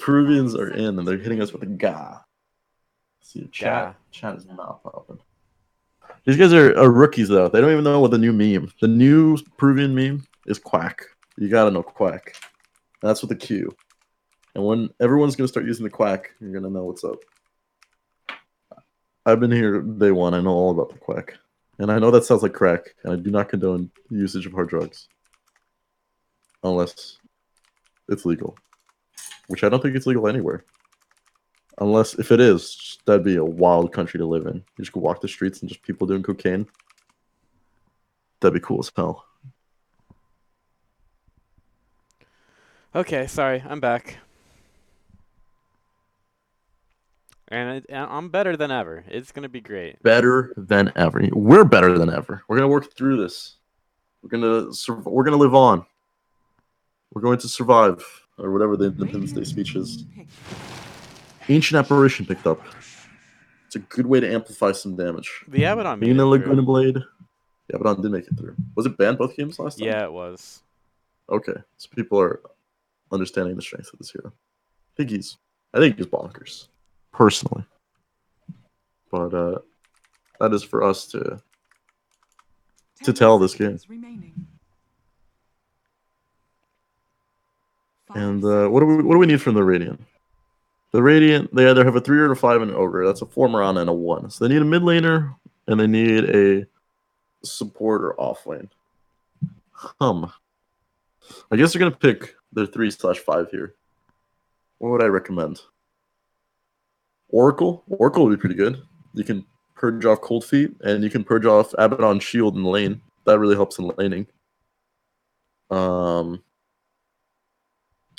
Peruvians are in, and they're hitting us with a ga. See, Ga. chat is not popping. These guys are rookies, though. They don't even know what the new meme. The new Peruvian meme is quack. You gotta know quack. That's with the Q. And when everyone's gonna start using the quack, you're gonna know what's up. I've been here day one. I know all about the quack. And I know that sounds like crack, and I do not condone usage of hard drugs. Unless it's legal. Which I don't think it's legal anywhere. Unless, if it is, that'd be a wild country to live in. You just could walk the streets and just people doing cocaine. That'd be cool as hell. Okay, sorry, I'm back. And I'm better than ever. It's gonna be great. Better than ever. We're better than ever. We're gonna work through this. We're gonna live on. We're going to survive, or whatever the Independence Day speech is. Ancient Apparition picked up. It's a good way to amplify some damage. The Abaddon made Mina it Laguna through. Blade. The Abaddon did make it through. Was it banned both games last time? Yeah, it was. Okay, so people are understanding the strength of this hero. I think he's bonkers, personally. But that is for us to tell this game. And what do we need from the Radiant? The Radiant, they either have a 3 or a 5 and an Ogre. That's a 4 Mirana and a 1. So they need a mid laner, and they need a support or off lane. I guess they're going to pick their 3/5 here. What would I recommend? Oracle? Oracle would be pretty good. You can purge off Cold Feet, and you can purge off Abaddon Shield in lane. That really helps in laning.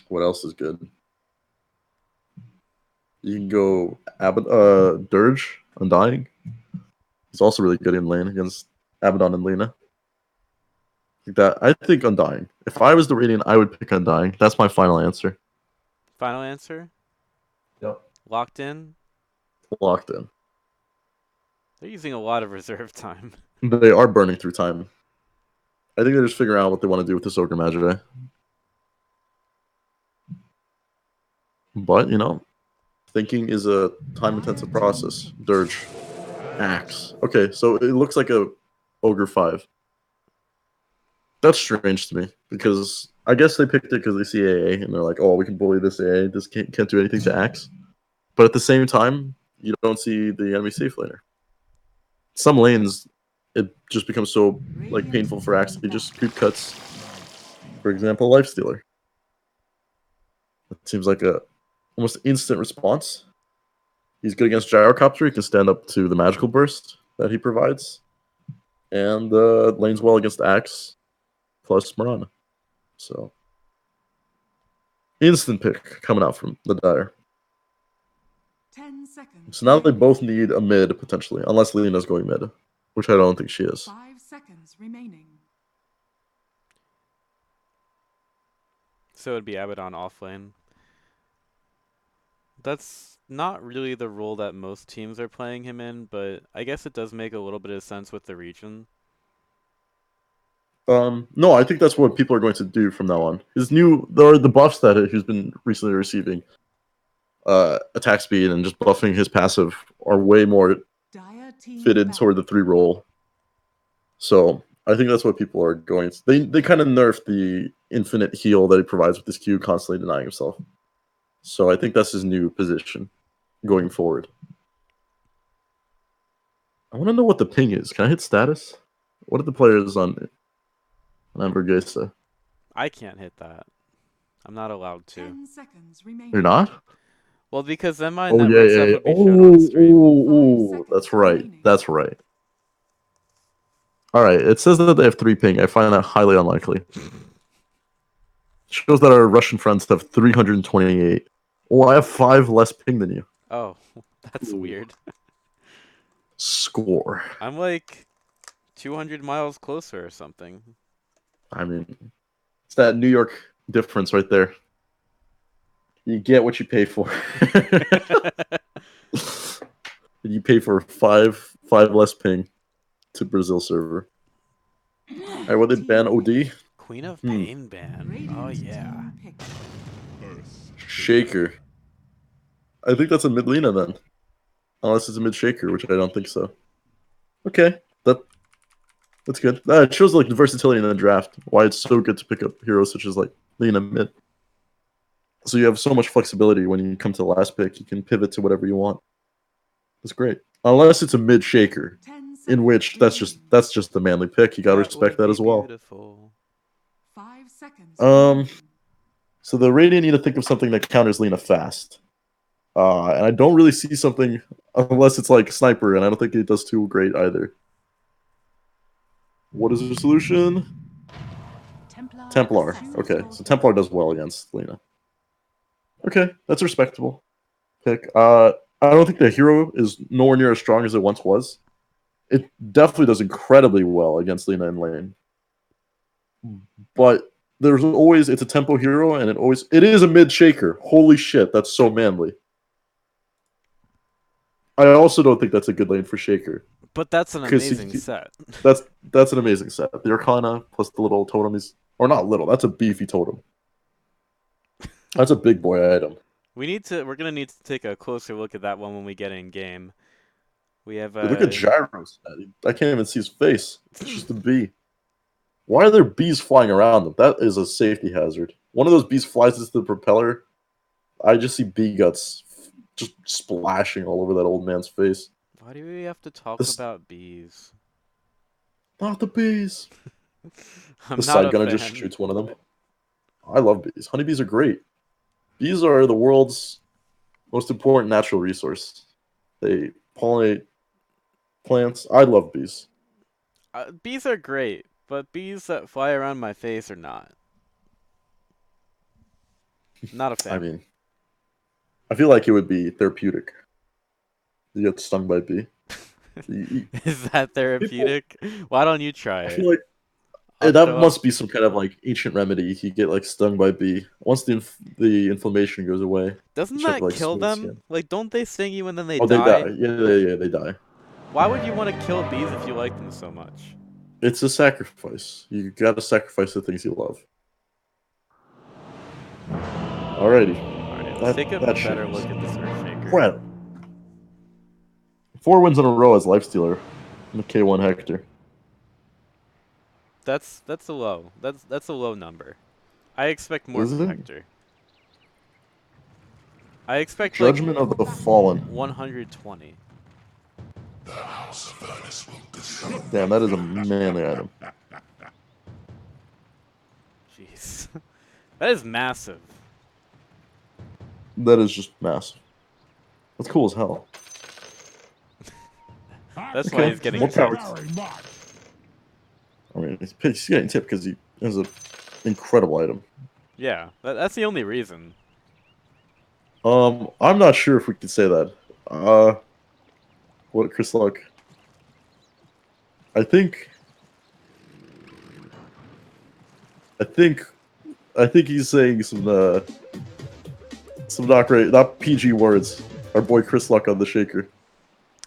What else is good? You can go Dirge, Undying. He's also really good in lane against Abaddon and Lena. I think Undying. If I was the Radiant, I would pick Undying. That's my final answer. Final answer? Yep. Locked in? Locked in. They're using a lot of reserve time. They are burning through time. I think they're just figuring out what they want to do with this Ogre Magi. But, thinking is a time-intensive process. Dirge. Axe. Okay, so it looks like a Ogre 5. That's strange to me, because I guess they picked it because they see AA, and they're like, oh, we can bully this AA. This can't do anything to Axe. But at the same time, you don't see the enemy safe laner. Some lanes, it just becomes so painful for Axe that he just creep cuts. For example, Lifestealer. It seems like a almost instant response. He's good against Gyrocopter. He can stand up to the magical burst that he provides. And lanes well against Axe plus Mirana. So, instant pick coming out from the Dire. 10 seconds. So now they both need a mid, potentially. Unless Lena's going mid. Which I don't think she is. 5 seconds remaining. So it'd be Abaddon offlane. That's not really the role that most teams are playing him in, but I guess it does make a little bit of sense with the region. No, I think that's what people are going to do from now on. The buffs that he's been recently receiving, attack speed and just buffing his passive, are way more fitted toward the 3 role. So I think that's what people are going to. They kind of nerfed the infinite heal that he provides with this Q, constantly denying himself. So I think that's his new position going forward. I want to know what the ping is. Can I hit status? What are the players on Vergesa? I can't hit that. I'm not allowed to. 10 seconds remaining. You're not? Well, because then my Oh, network stuff would be shown on stream. Oh, that's right. That's right. All right, it says that they have 3 ping. I find that highly unlikely. Shows that our Russian friends have 328. Oh, I have 5 less ping than you. Oh, that's weird. Score. I'm like 200 miles closer or something. I mean, it's that New York difference right there. You get what you pay for. You pay for 5 less ping to Brazil server. All right, what did ban OD? Queen of Pain ban. Oh, yeah. Shaker. I think that's a mid Lina then. Unless it's a mid Shaker, which I don't think so. Okay, that's good. It shows like the versatility in the draft. Why it's so good to pick up heroes such as like Lina mid. So you have so much flexibility when you come to the last pick. You can pivot to whatever you want. That's great. Unless it's a mid Shaker, 10 seconds in which remaining. that's just the manly pick. You gotta respect would that as be well. Beautiful. 5 seconds. Um, remaining. So the Radiant need to think of something that counters Lina fast. And I don't really see something unless it's like Sniper, and I don't think it does too great either. What is the solution? Templar. Assess Okay, your so Templar does well against Lina. Okay, that's a respectable pick. I don't think the hero is nowhere near as strong as it once was. It definitely does incredibly well against Lina in lane. But there's always, it's a tempo hero, and it is a mid shaker. Holy shit, that's so manly. I also don't think that's a good lane for shaker. But that's an 'Cause amazing set. That's an amazing set. The Arcana plus the little totem is, or not little, that's a beefy totem. That's a big boy item. We're gonna need to take a closer look at that one when we get in game. We have Dude, look at Gyros. I can't even see his face. It's just a bee. Why are there bees flying around them? That is a safety hazard. One of those bees flies into the propeller. I just see bee guts just splashing all over that old man's face. Why do we have to talk This- about bees? Not the bees. I'm The not side a gunner fan. just shoots one of them. I love bees. Honeybees are great. Bees are the world's most important natural resource. They pollinate plants. I love bees. Bees are great, but bees that fly around my face are not. Not a fan. I mean, I feel like it would be therapeutic. You get stung by a bee. Is that therapeutic? Why don't you try I it? feel like I'll that show must up. be some kind of like ancient remedy. You get like stung by a bee. Once the inflammation goes away, Doesn't you have, that like, kill smooth them? skin. Like, don't they sting you and then they Oh, they die? die. Yeah, they die. Why would you want to kill bees if you like them so much? It's a sacrifice. You gotta sacrifice the things you love. Alrighty. Alright, let's take a that better shit look is at this Earthshaker. incredible. 4 wins in a row as Lifestealer in the K1 Hector. That's a low. That's a low number. I expect more Is from it? Hector. I expect Judgment of the Fallen. like 120. Damn, that is a manly item. Jeez. That is massive. That is just massive. That's cool as hell. That's why Okay, he's getting more power. tipped. I mean, he's getting tipped because he has an incredible item. Yeah, that's the only reason. I'm not sure if we can say that. What Chris Luck? I think he's saying some not PG words. Our boy Chris Luck on the shaker.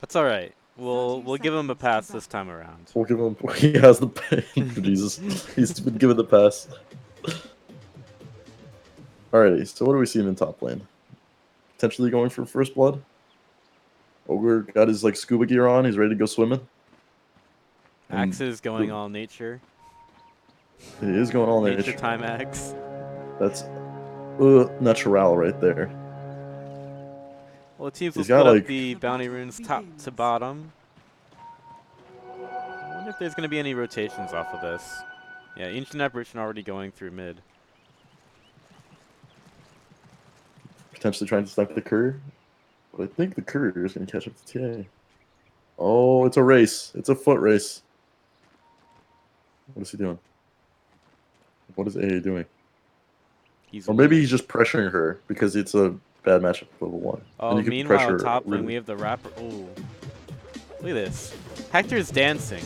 That's all right. We'll 30 give him a seconds to pass back. this time around. We'll give him. He has the Jesus. He's been given the pass. Alrighty. So what are we seeing in top lane? Potentially going for first blood. Ogre got his like scuba gear on. He's ready to go swimming. And Axe is going all nature. He is going all Nature nature. time axe. That's natural right there. Well, the teams will He's got, split up like- the bounty runes top to bottom. I wonder if there's going to be any rotations off of this. Yeah, Ancient Apparition already going through mid. Potentially trying to snipe the Cur. But I think the Cur is going to catch up to TA. Oh, it's a race. It's a foot race. What is he doing? What is AA doing? He's Or maybe winning. he's just pressuring her because it's a bad matchup at level 1. Oh, And you can meanwhile, pressure top lane really- we have the rapper. Ooh. Look at this. Hector's dancing.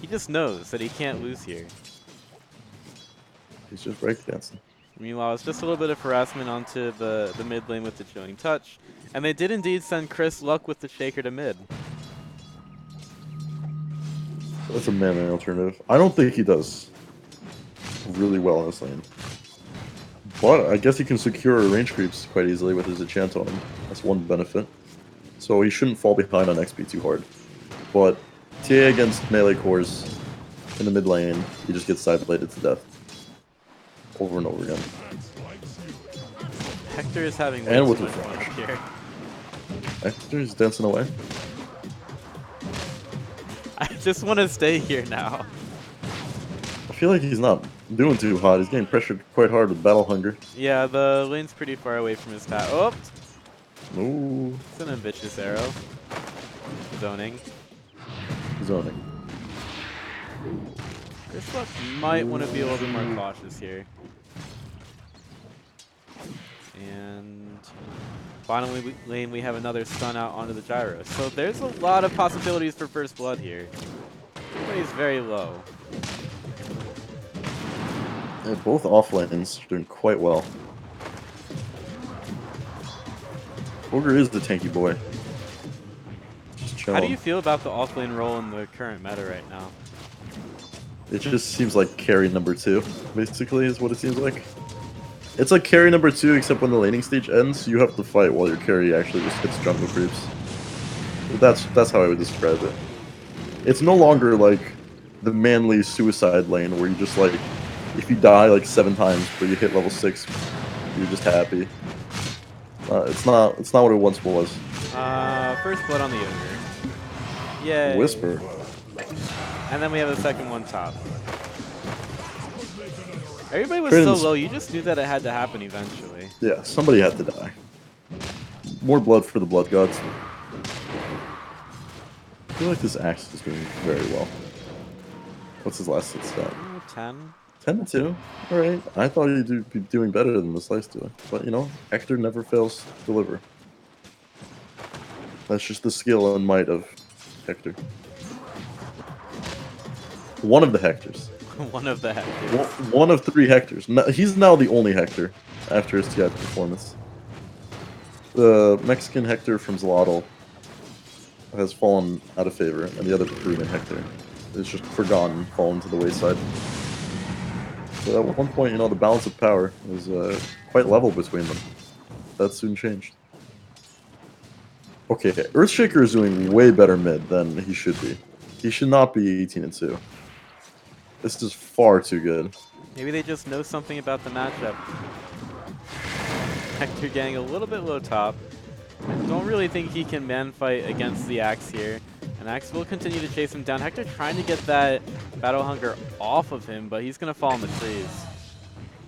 He just knows that he can't lose here. He's just breakdancing. Meanwhile, it's just a little bit of harassment onto the mid lane with the chilling touch. And they did indeed send Chris Luck with the shaker to mid. That's a man-man alternative. I don't think he does really well in this lane. But I guess he can secure range creeps quite easily with his enchant on him. That's one benefit. So he shouldn't fall behind on XP too hard. But TA against melee cores in the mid lane, he just gets side bladed to death. Over and over again. Hector is having way And too with much fun refresh. up here. Hector's dancing away. I just want to stay here now. I feel like he's not doing too hot. He's getting pressured quite hard with battle hunger. Yeah, the lane's pretty far away from his top. Oh, Ooh, it's an ambitious arrow. Zoning. zoning. Chris might want to be a little bit more cautious here. And bottom lane, we have another stun out onto the gyro. So there's a lot of possibilities for first blood here. Everybody's very low. Yeah, both off lanes are doing quite well. Ogre is the tanky boy. Just chilling. How do you feel about the offlane role in the current meta right now? It just seems like carry number 2, basically, is what it seems like. It's like carry number 2, except when the laning stage ends, you have to fight while your carry actually just hits jungle creeps. That's how I would describe it. It's no longer like the manly suicide lane where you just like, if you die like 7 times but you hit level 6, you're just happy. It's not what it once was. First blood on the ogre. Yay. Whisper. And then we have the second one top. Everybody was Critten's- so low, you just knew that it had to happen eventually. Yeah, somebody had to die. More blood for the blood gods. I feel like this axe is doing very well. What's his last hit stat? 10. 10 to 2. Alright. I thought he'd be doing better than the slice doing. But you know, Hector never fails to deliver. That's just the skill and might of Hector. One of the Hectors. One of the Hectors. One of 3 Hectors. No, he's now the only Hector after his TI performance. The Mexican Hector from Zlotl has fallen out of favor, and the other Peruvian Hector is just forgotten, fallen to the wayside. So at one point, you know, the balance of power was quite level between them. That soon changed. Okay, Earthshaker is doing way better mid than he should be. He should not be 18 and 2. This is far too good. Maybe they just know something about the matchup. Hector getting a little bit low top. I don't really think he can man fight against the Axe here. And Axe will continue to chase him down. Hector trying to get that battle hunger off of him, but he's going to fall in the trees.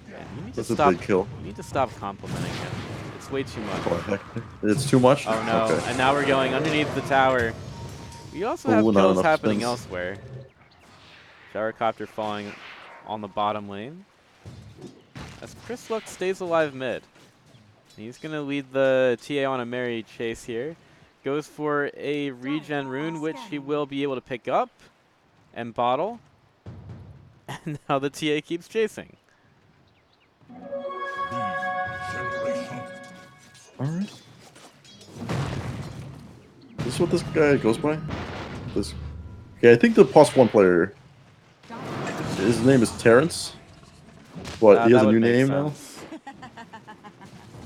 Yeah, you need to That's a stop, big kill. You need to stop complimenting him. It's way too much. Oh, Hector. It's too much? Oh no, Okay. and now we're going underneath the tower. We also have Ooh, not kills enough happening spins. elsewhere. Gyrocopter falling on the bottom lane. As Chris Luck stays alive mid. He's going to lead the TA on a merry chase here. Goes for a regen rune, which he will be able to pick up and bottle. And now the TA keeps chasing. Alright. This is what this guy goes by? This. Okay, I think the +1 player, his name is Terrence. But he has That a new would make name now. sense.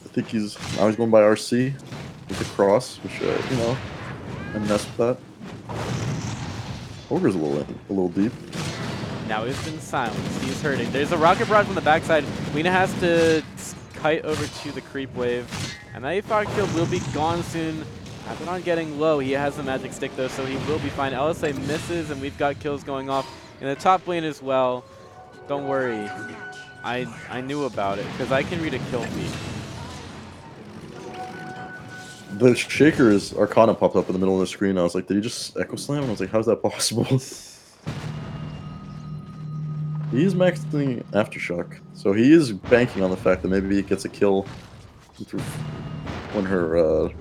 I think now he's going by RC with the cross, which you know, I messed with that. Ogre's a little deep. Now he's been silenced. He's hurting. There's a rocket barrage on the backside. Lena has to kite over to the creep wave. And that A5 kill will be gone soon. Abaddon getting low. He has the magic stick though, so he will be fine. LSA misses, and we've got kills going off in the top lane as well. Don't worry. I knew about it, because I can read a kill feed. The Shaker's Arcana popped up in the middle of the screen. I was like, did he just Echo Slam? And I was like, how's that possible? He's maxing Aftershock. So he is banking on the fact that maybe he gets a kill when her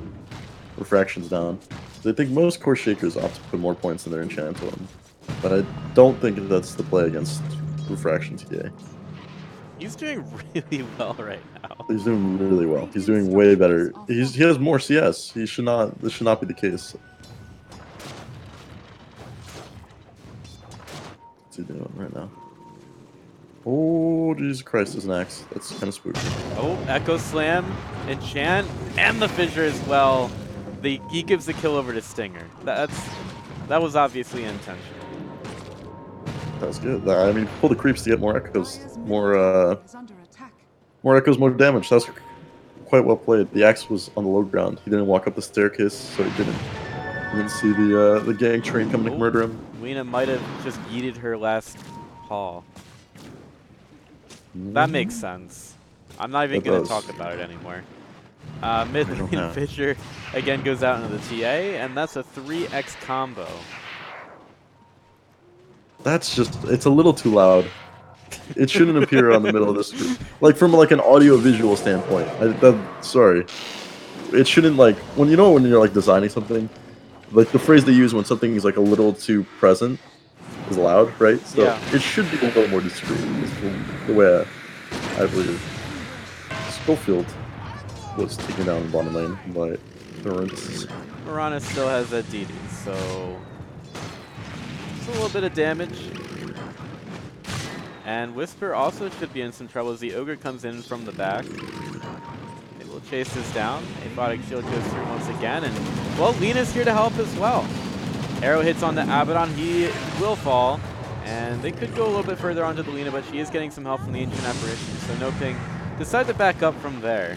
refraction's down. I think most core Shakers opt to put more points in their enchant on. But I don't think that's the play against refraction TA. He's doing really well right now. He's doing really well. He's doing way better. He has more CS. This should not be the case. What's he doing right now? Oh, Jesus Christ, there's an axe. That's kind of spooky. Oh, Echo Slam, Enchant, and the Fissure as well. He gives the kill over to Stinger. That was obviously intentional. That was good. I mean, pull the creeps to get more echoes. Dire's More, middle tower is under attack. more echoes, more damage. That was quite well played. The axe was on the low ground. He didn't walk up the staircase, so he didn't see the gang train coming to murder him. Lena might have just yeeted her last haul. That makes sense. I'm not even It going to does. talk about it anymore. Mid don't lane have. Fissure again goes out into the TA, and that's a 3x combo. That's just, it's a little too loud. It shouldn't appear on the middle of the screen. Like, from like an audio-visual standpoint. Sorry. It shouldn't, like, when you're like designing something, like the phrase they use when something is like a little too present is loud, right? So Yeah. it should be a little more discreet, is the way I believe. Schofield was taken down in bottom lane by Thorns. Mirana still has that DD, so it's a little bit of damage. And Whisper also should be in some trouble as the Ogre comes in from the back. They will chase this down. Aphotic Shield goes through once again, and well, Lena's here to help as well. Arrow hits on the Abaddon, he will fall, and they could go a little bit further onto the Lena, but she is getting some help from the Ancient Apparition, so NoPing decide to back up from there.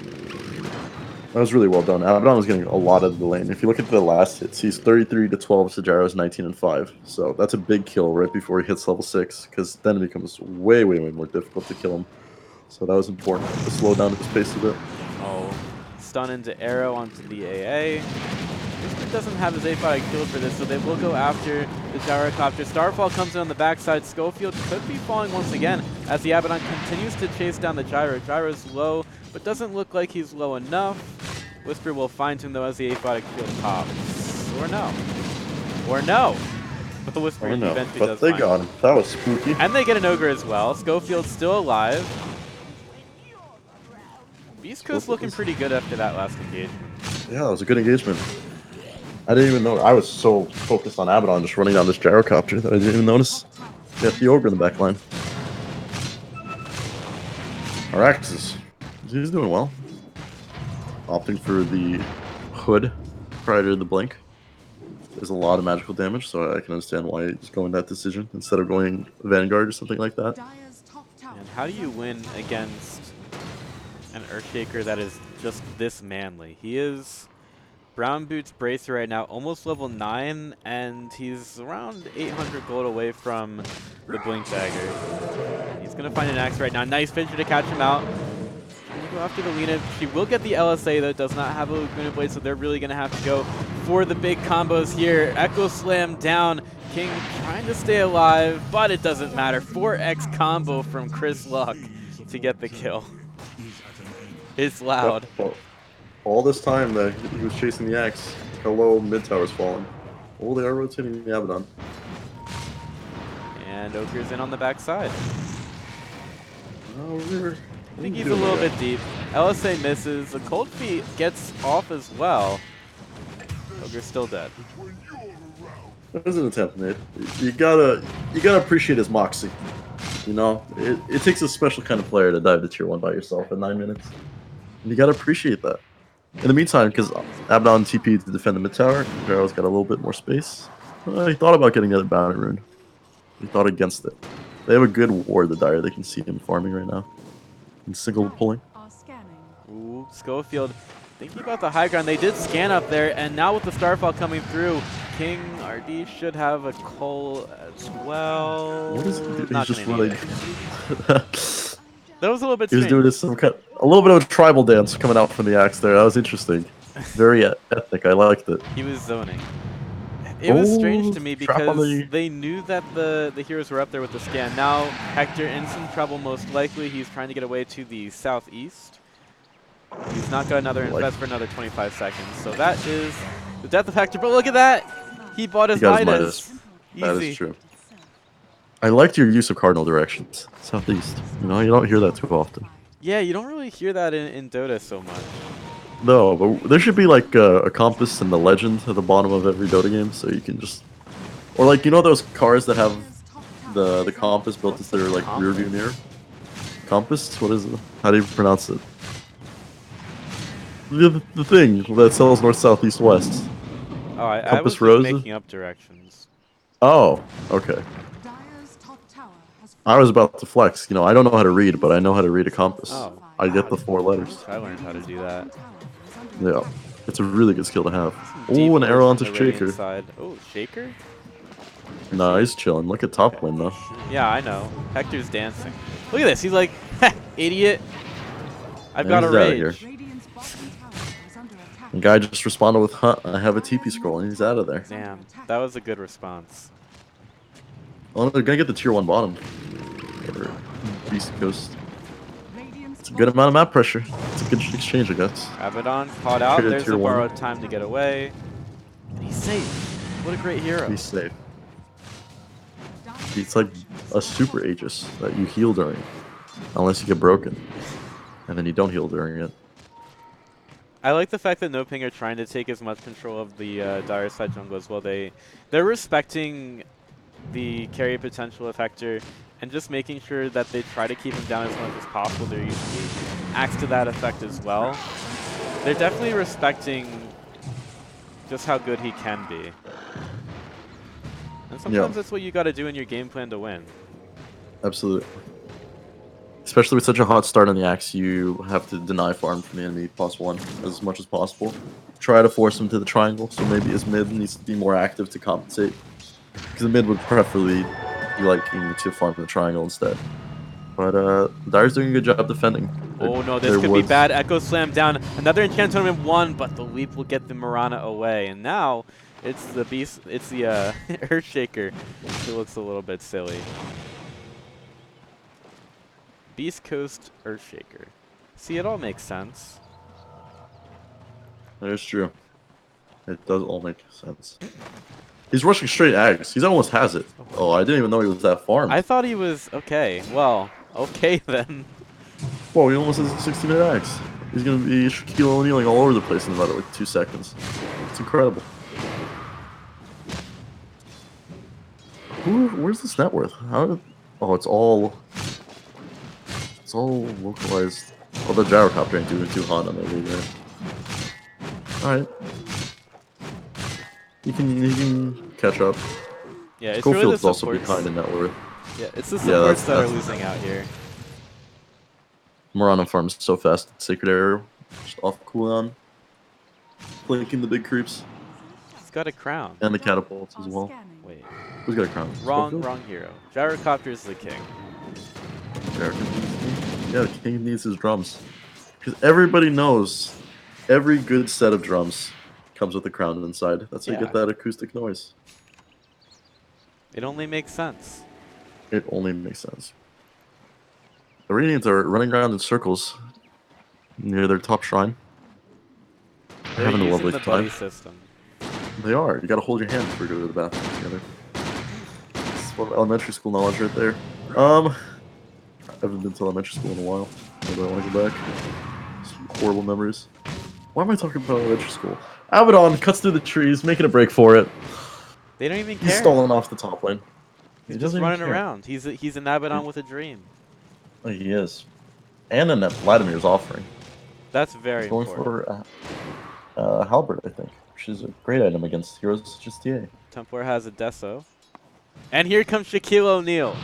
That was really well done. Abaddon was getting a lot of the lane. If you look at the last hits, he's 33 to 12 to Gyro's 19 and 5. So that's a big kill right before he hits level 6, because then it becomes way, way, way more difficult to kill him. So that was important to slow down his pace a bit. Oh, stun into Arrow onto the AA. Whisper doesn't have his aphotic shield for this, so they will go after the Gyrocopter. Starfall comes in on the backside. Schofield could be falling once again as the Abaddon continues to chase down the Gyro. Gyro's low, but doesn't look like he's low enough. Whisper will find him though as the aphotic shield pops. Or no. Or no. But the Whisper I know, eventually but does they find got him. him. That was spooky. And they get an Ogre as well. Schofield's still alive. Beast Coast looking pretty good after that last engagement. Yeah, it was a good engagement. I didn't even know. I was so focused on Abaddon just running down this Gyrocopter that I didn't even notice. They had the Ogre in the back line. Araxis, he's doing well. Opting for the hood prior to the blink. There's a lot of magical damage, so I can understand why he's going that decision instead of going Vanguard or something like that. Dire's top tower And how do you win against an Earthshaker that is just this manly? He is Brown Boots Bracer right now, almost level 9, and he's around 800 gold away from the Blink Dagger. He's going to find an axe right now. Nice Fissure to catch him out. Trying to go after the Lena. She will get the LSA, though. Does not have a Laguna Blade, so they're really going to have to go for the big combos here. Echo Slam down. King trying to stay alive, but it doesn't matter. 4x combo from Chris Luck to get the kill. It's loud. Well, all this time that he was chasing the axe, hello, mid tower's falling. Oh, they are rotating the Abaddon. And Ogre's in on the backside. Oh, I think he's a little bit deep. LSA misses. The Cold Feet gets off as well. Ogre's still dead. That was an attempt, Nate. You gotta appreciate his moxie. You know, it takes a special kind of player to dive to tier 1 by yourself in 9 minutes. And you gotta appreciate that. In the meantime, because Abaddon TP to defend the mid tower, Gyro's got a little bit more space. He thought about getting the other bounty rune. He thought against it. They have a good ward, the Dire. They can see him farming right now. And single pulling. are scanning. Ooh, Schofield thinking about the high ground. They did scan up there, and now with the Starfall coming through, King RD should have a Cole as well. What is he doing? Not He's just gonna need really... it. That was a little bit He was strange. doing this a little bit of a tribal dance coming out from the axe there. That was interesting. Very ethnic. I liked it. He was zoning. It was strange Oh, to me trap on because the- they knew that the heroes were up there with the scan. Now Hector in some trouble most likely. He's trying to get away to the southeast. He's not got another infest for another 25 seconds. So that is the death of Hector. But look at that! He bought his He got his Midas. That Easy. is true. I liked your use of cardinal directions. Southeast. You know, you don't hear that too often. Yeah, you don't really hear that in Dota so much. No, but there should be like a compass and the legend at the bottom of every Dota game, so you can just, or like, you know those cars that have Dire's top tower the compass built into their like rear view mirror. Compass? What is it? How do you pronounce it? The thing that sells north, south, east, west. Oh, I was Compass just Rose? making up directions. Oh, okay. Dire's top tower has I was about to flex. You know, I don't know how to read, but I know how to read a compass. Oh, I get the God. 4 letters. I learned how to do that. Yeah, it's a really good skill to have. Oh, an Decoys arrow from onto the Radiant Shaker. side. Oh, Shaker? No, he's chilling. Look at top lane though. Yeah, I know. Hector's dancing. Look at this. He's like, idiot. I've And got a he's outta here. rage. Radiant's bottom tower is under attack. The guy just responded with, "Huh, I have a TP scroll," and he's out of there. Damn, that was a good response. Oh, they're gonna get the tier 1 bottom. Or Beast Coast. It's a good amount of map pressure. It's a good exchange, I guess. Abaddon caught out. Traded There's tier the 1. borrowed time to get away. And he's safe. What a great hero. He's safe. It's like a super Aegis that you heal during, unless you get broken, and then you don't heal during it. I like the fact that NoPing are trying to take as much control of the Dire side jungle as well. They're respecting the carry potential of Hector and just making sure that they try to keep him down as much as possible. They're using acts to that effect as well. They're definitely respecting just how good he can be. And sometimes that's what you got to do in your game plan to win. Absolutely. Especially with such a hot start on the axe, you have to deny farm from the enemy +1 as much as possible. Try to force him to the triangle, so maybe his mid needs to be more active to compensate. Because the mid would preferably be liking to farm the triangle instead. But Dire's doing a good job defending. Oh no, this could be bad. Echo Slam down. Another enchant tournament 1, but the leap will get the Mirana away. And now it's the beast. It's the Earthshaker who looks a little bit silly. Beast Coast Earthshaker. See, it all makes sense. That is true. It does all make sense. He's rushing straight Ags. He almost has it. Oh, I didn't even know he was that farm. I thought he was okay. Well, okay then. Whoa, he almost has a 60-minute Ags. He's gonna be Shaquille O'Nealing all over the place in about like 2 seconds. It's incredible. Where's this net worth? Oh, it's all localized. Oh, the gyrocopter ain't doing too hot on the league there. Alright. He can catch up. Yeah, it's Schofield's really the also supports. behind in net worth. Yeah, it's the supports that are that's- losing out here. Mirana farms so fast. Sacred Arrow, just off cooldown. Flanking the big creeps. He's got a crown. And the catapults as well. Wait, Who's got a crown? wrong Schofield? hero. Gyrocopter is the king. Yeah, the king needs his drums. Because everybody knows every good set of drums comes with a crown inside. That's how you Yeah. get that acoustic noise. It only makes sense. It only makes sense. The Radiants are running around in circles near their top shrine. They're Having a using lovely the time. buddy system. They are. You gotta hold your hand before you go to the bathroom together. It's one elementary school knowledge right there. I haven't been to elementary school in a while. Although I want to go back. Some horrible memories. Why am I talking about elementary school? Abaddon cuts through the trees, making a break for it. They don't even care. He's stolen off the top lane. He's He just doesn't even running care. around. He's an Abaddon with a dream. Oh, he is. And then that Vladimir's offering. That's very He's going important. for Halberd, I think, which is a great item against heroes such as TA. Templar has a Deso. And here comes Shaquille O'Neal.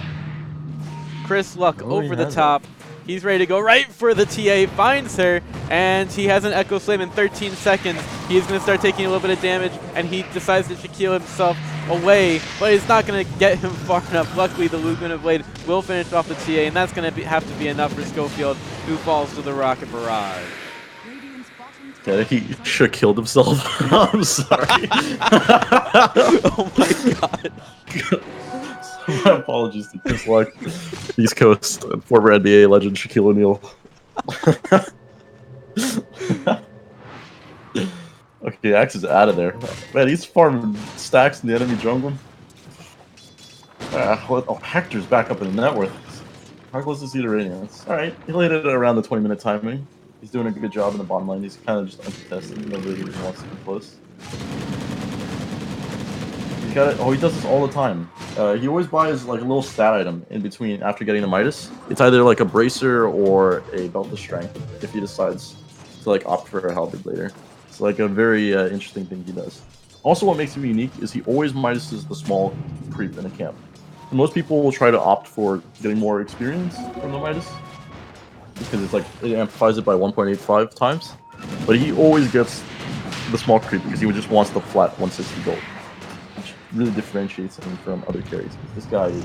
Chris Luck Oh, he over the has top. He's ready to go right for the TA, finds her, and he has an Echo Slam in 13 seconds. He's going to start taking a little bit of damage, and he decides to Shaquille himself away, but it's not going to get him far enough. Luckily, the Laguna Blade will finish off the TA, and that's going to have to be enough for Schofield, who falls to the Rocket Barrage. Radiant's bottom Yeah, tower he is under should killed himself. I'm sorry. Oh my god. My apologies to Chris Luck, East Coast, and former NBA legend Shaquille O'Neal. Okay, Axe is out of there. Man, he's farming stacks in the enemy jungle. Oh, Hector's back up in the net worth. How close is he to Radiance? Alright, he hit it around the 20-minute timing. He's doing a good job in the bottom lane. He's kind of just uncontested. Nobody even wants to come close. He's got it. Oh, he does this all the time. He always buys like a little stat item in between after getting the Midas. It's either like a bracer or a belt of strength if he decides to like opt for a halberd later. It's like a very interesting thing he does. Also, what makes him unique is he always Midases the small creep in a camp. And most people will try to opt for getting more experience from the Midas because it's like it amplifies it by 1.85 times. But he always gets the small creep because he just wants the flat 160 gold, which really differentiates him from other carries. This guy is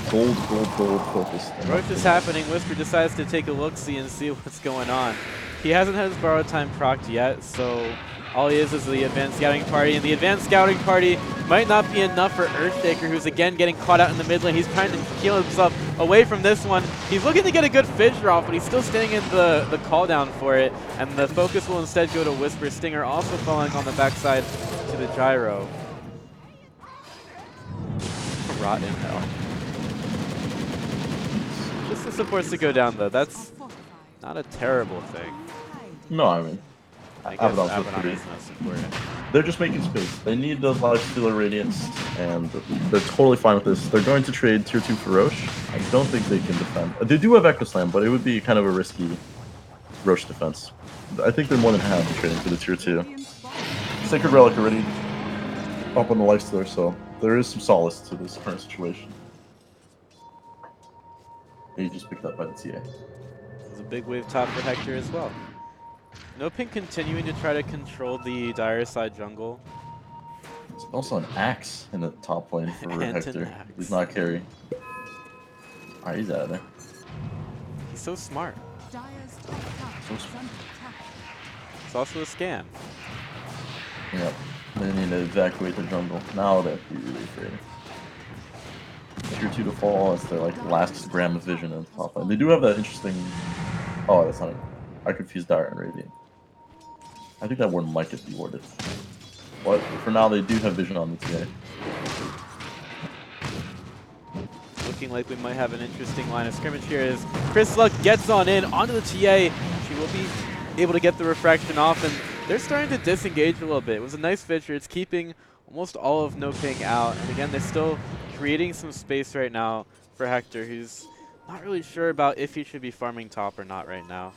gold focused. Roach is happening. Whisper decides to take a look-see and see what's going on. He hasn't had his borrowed time procced yet, so all he is the advanced scouting party, and the advanced scouting party might not be enough for Earthshaker, who's again getting caught out in the mid lane. He's trying to heal himself away from this one. He's looking to get a good Fissure off, but he's still staying in the call down for it, and the focus will instead go to Whisper. Stinger also falling on the backside to the gyro. Rot in hell. Just the supports to go down though. That's not a terrible thing. No, I mean, I guess Abaddon's Abaddon pretty. is no support. They're just making space. They need those Lifestealer Radiance, and they're totally fine with this. They're going to trade Tier 2 for Roche. I don't think they can defend. They do have Echo Slam, but it would be kind of a risky Roche defense. I think they're more than happy trading for the Tier 2. Sacred Relic already up on the Lifestealer, so there is some solace to this current situation. He just picked up by the TA. There's a big wave top for Hector as well. NoPing continuing to try to control the dire side jungle. There's also an axe in the top lane for And an Hector. axe. He's not carry. Alright, he's out of there. He's so smart. Dire's top tower So is under attack. It's also a scam. Yep. They need to evacuate the jungle. Now they'd be really afraid. Tier 2 to fall is their like last gram of vision in the top lane. They do have that interesting. Oh, that's not it. I confused Dire and Radiant. I think that word might get dewarded. But for now, they do have vision on the TA. Looking like we might have an interesting line of scrimmage here as Chris Luck gets on in onto the TA. She will be able to get the refraction off, and they're starting to disengage a little bit. It was a nice Fissure. It's keeping almost all of NoPing out. And again, they're still creating some space right now for Hector, who's not really sure about if he should be farming top or not right now.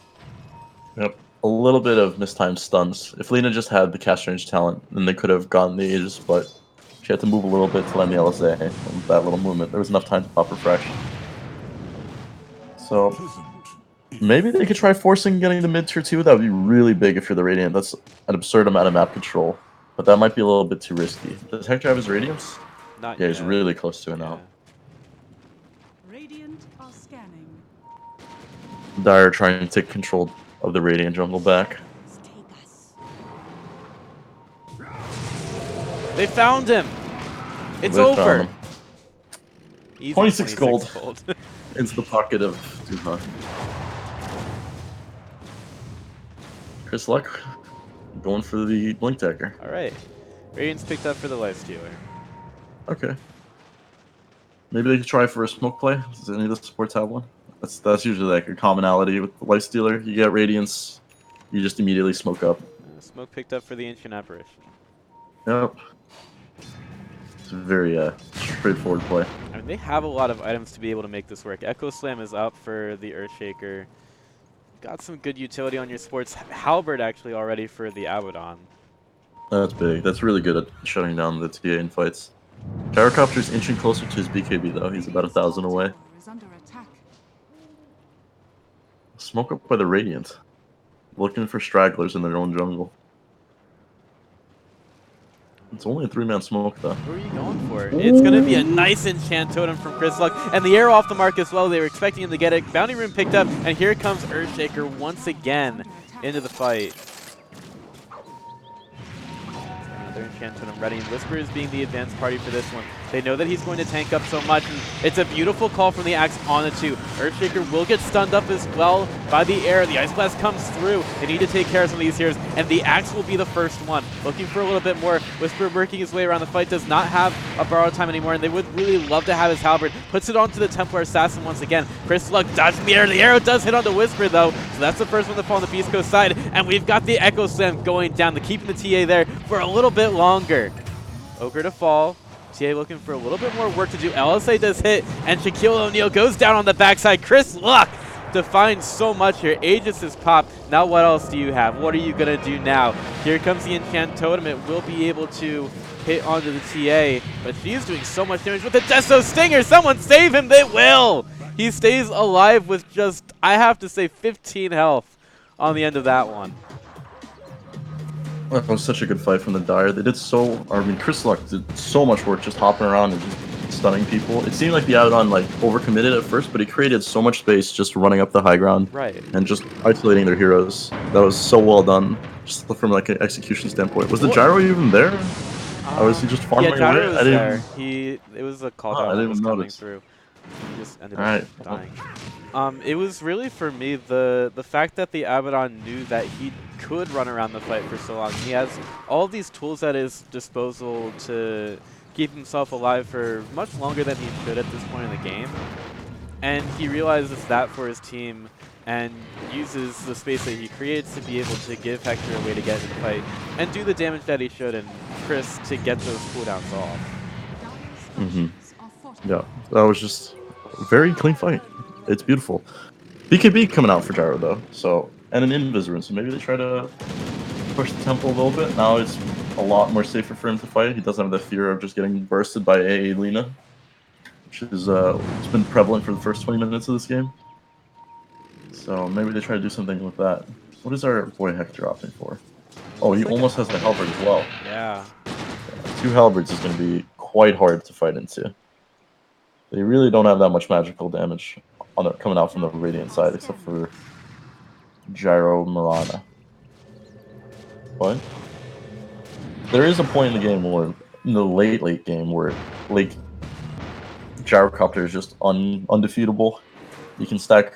Yep. A little bit of mistimed stuns. If Lena just had the cast range talent, then they could have gotten the Aegis, but she had to move a little bit to land the LSA. And with that little movement, there was enough time to pop refraction. So maybe they could try forcing getting the mid tier 2. That would be really big if you're the Radiant. That's an absurd amount of map control. But that might be a little bit too risky. Does Hector have his Radiance? Not Yeah, yet. he's really close to it now. Radiant are scanning. Dire trying to take control of the Radiant jungle back. Take us. They found him. It's They found over. him. Easy 26 gold. gold. Into the pocket of Duha. Chris Luck going for the Blink Dagger. All right. Radiant's picked up for the Lifestealer. Okay. Maybe they could try for a smoke play. Does any of the supports have one? That's usually like a commonality with the Lifestealer. You get Radiance, you just immediately smoke up. Smoke picked up for the Ancient Apparition. Yep. It's a very straightforward play. I mean, they have a lot of items to be able to make this work. Echo Slam is up for the Earthshaker. Got some good utility on your sports. Halberd actually already for the Abaddon. That's big. That's really good at shutting down the TA in fights. Gyrocopter's inching closer to his BKB though. He's about 1,000 away. Tower is under attack. Smoke up by the Radiant. Looking for stragglers in their own jungle. It's only a 3-man smoke though. Who are you going for? It's going to be a nice enchant totem from Chris Luck. And the arrow off the mark as well. They were expecting him to get it. Bounty Rune picked up. And here comes Earthshaker once again into the fight. Another enchant totem ready. And Whisper is being the advanced party for this one. They know that he's going to tank up so much. And it's a beautiful call from the Axe on the 2. Earthshaker will get stunned up as well by the air. The Ice Blast comes through. They need to take care of some of these heroes. And the Axe will be the first one. Looking for a little bit more. Whisper working his way around the fight. Does not have a borrowed time anymore. And they would really love to have his Halberd. Puts it onto the Templar Assassin once again. Chris Luck dodges the air. The arrow does hit onto Whisper though. So that's the first one to fall on the Beast Coast side. And we've got the Echo Slam going down. Keeping the TA there for a little bit longer. Ogre to fall. TA looking for a little bit more work to do. LSA does hit, and Shaquille O'Neal goes down on the backside. Chris Luck defines so much here. Aegis is popped. Now what else do you have? What are you going to do now? Here comes the Enchant Totem. It will be able to hit onto the TA, but she's doing so much damage with the Deso Stinger. Someone save him. They will. He stays alive with just, I have to say, 15 health on the end of that one. That was such a good fight from the Dire. They did so, I mean, Chris Luck did so much work just hopping around and just stunning people. It seemed like the Abaddon like overcommitted at first, but he created so much space just running up the high ground. Right. And just isolating their heroes. That was so well done, just from like an execution standpoint. Was the Gyro even there? Or was he just farming Yeah, Gyro away? was there. It was a call down that was coming through. He just ended up dying. It was really, for me, the fact that the Abaddon knew that he could run around the fight for so long. He has all these tools at his disposal to keep himself alive for much longer than he should at this point in the game. And he realizes that for his team and uses the space that he creates to be able to give Hector a way to get into the fight and do the damage that he should, and Chris to get those cooldowns off. Yeah, that was just a very clean fight. It's beautiful. BKB coming out for Gyro though, so, and an Invis, so maybe they try to push the tempo a little bit. Now it's a lot more safer for him to fight. He doesn't have the fear of just getting bursted by AA Lina, which is it's been prevalent for the first 20 minutes of this game. So maybe they try to do something with that. What is our boy Hector opting for? Oh, he almost has the halberd as well. Yeah. 2 halberds is going to be quite hard to fight into. They really don't have that much magical damage on the, coming out from the Radiant side, except for Gyro Mirana. But there is a point in the game where, in the late game, where Gyrocopter is just undefeatable. You can stack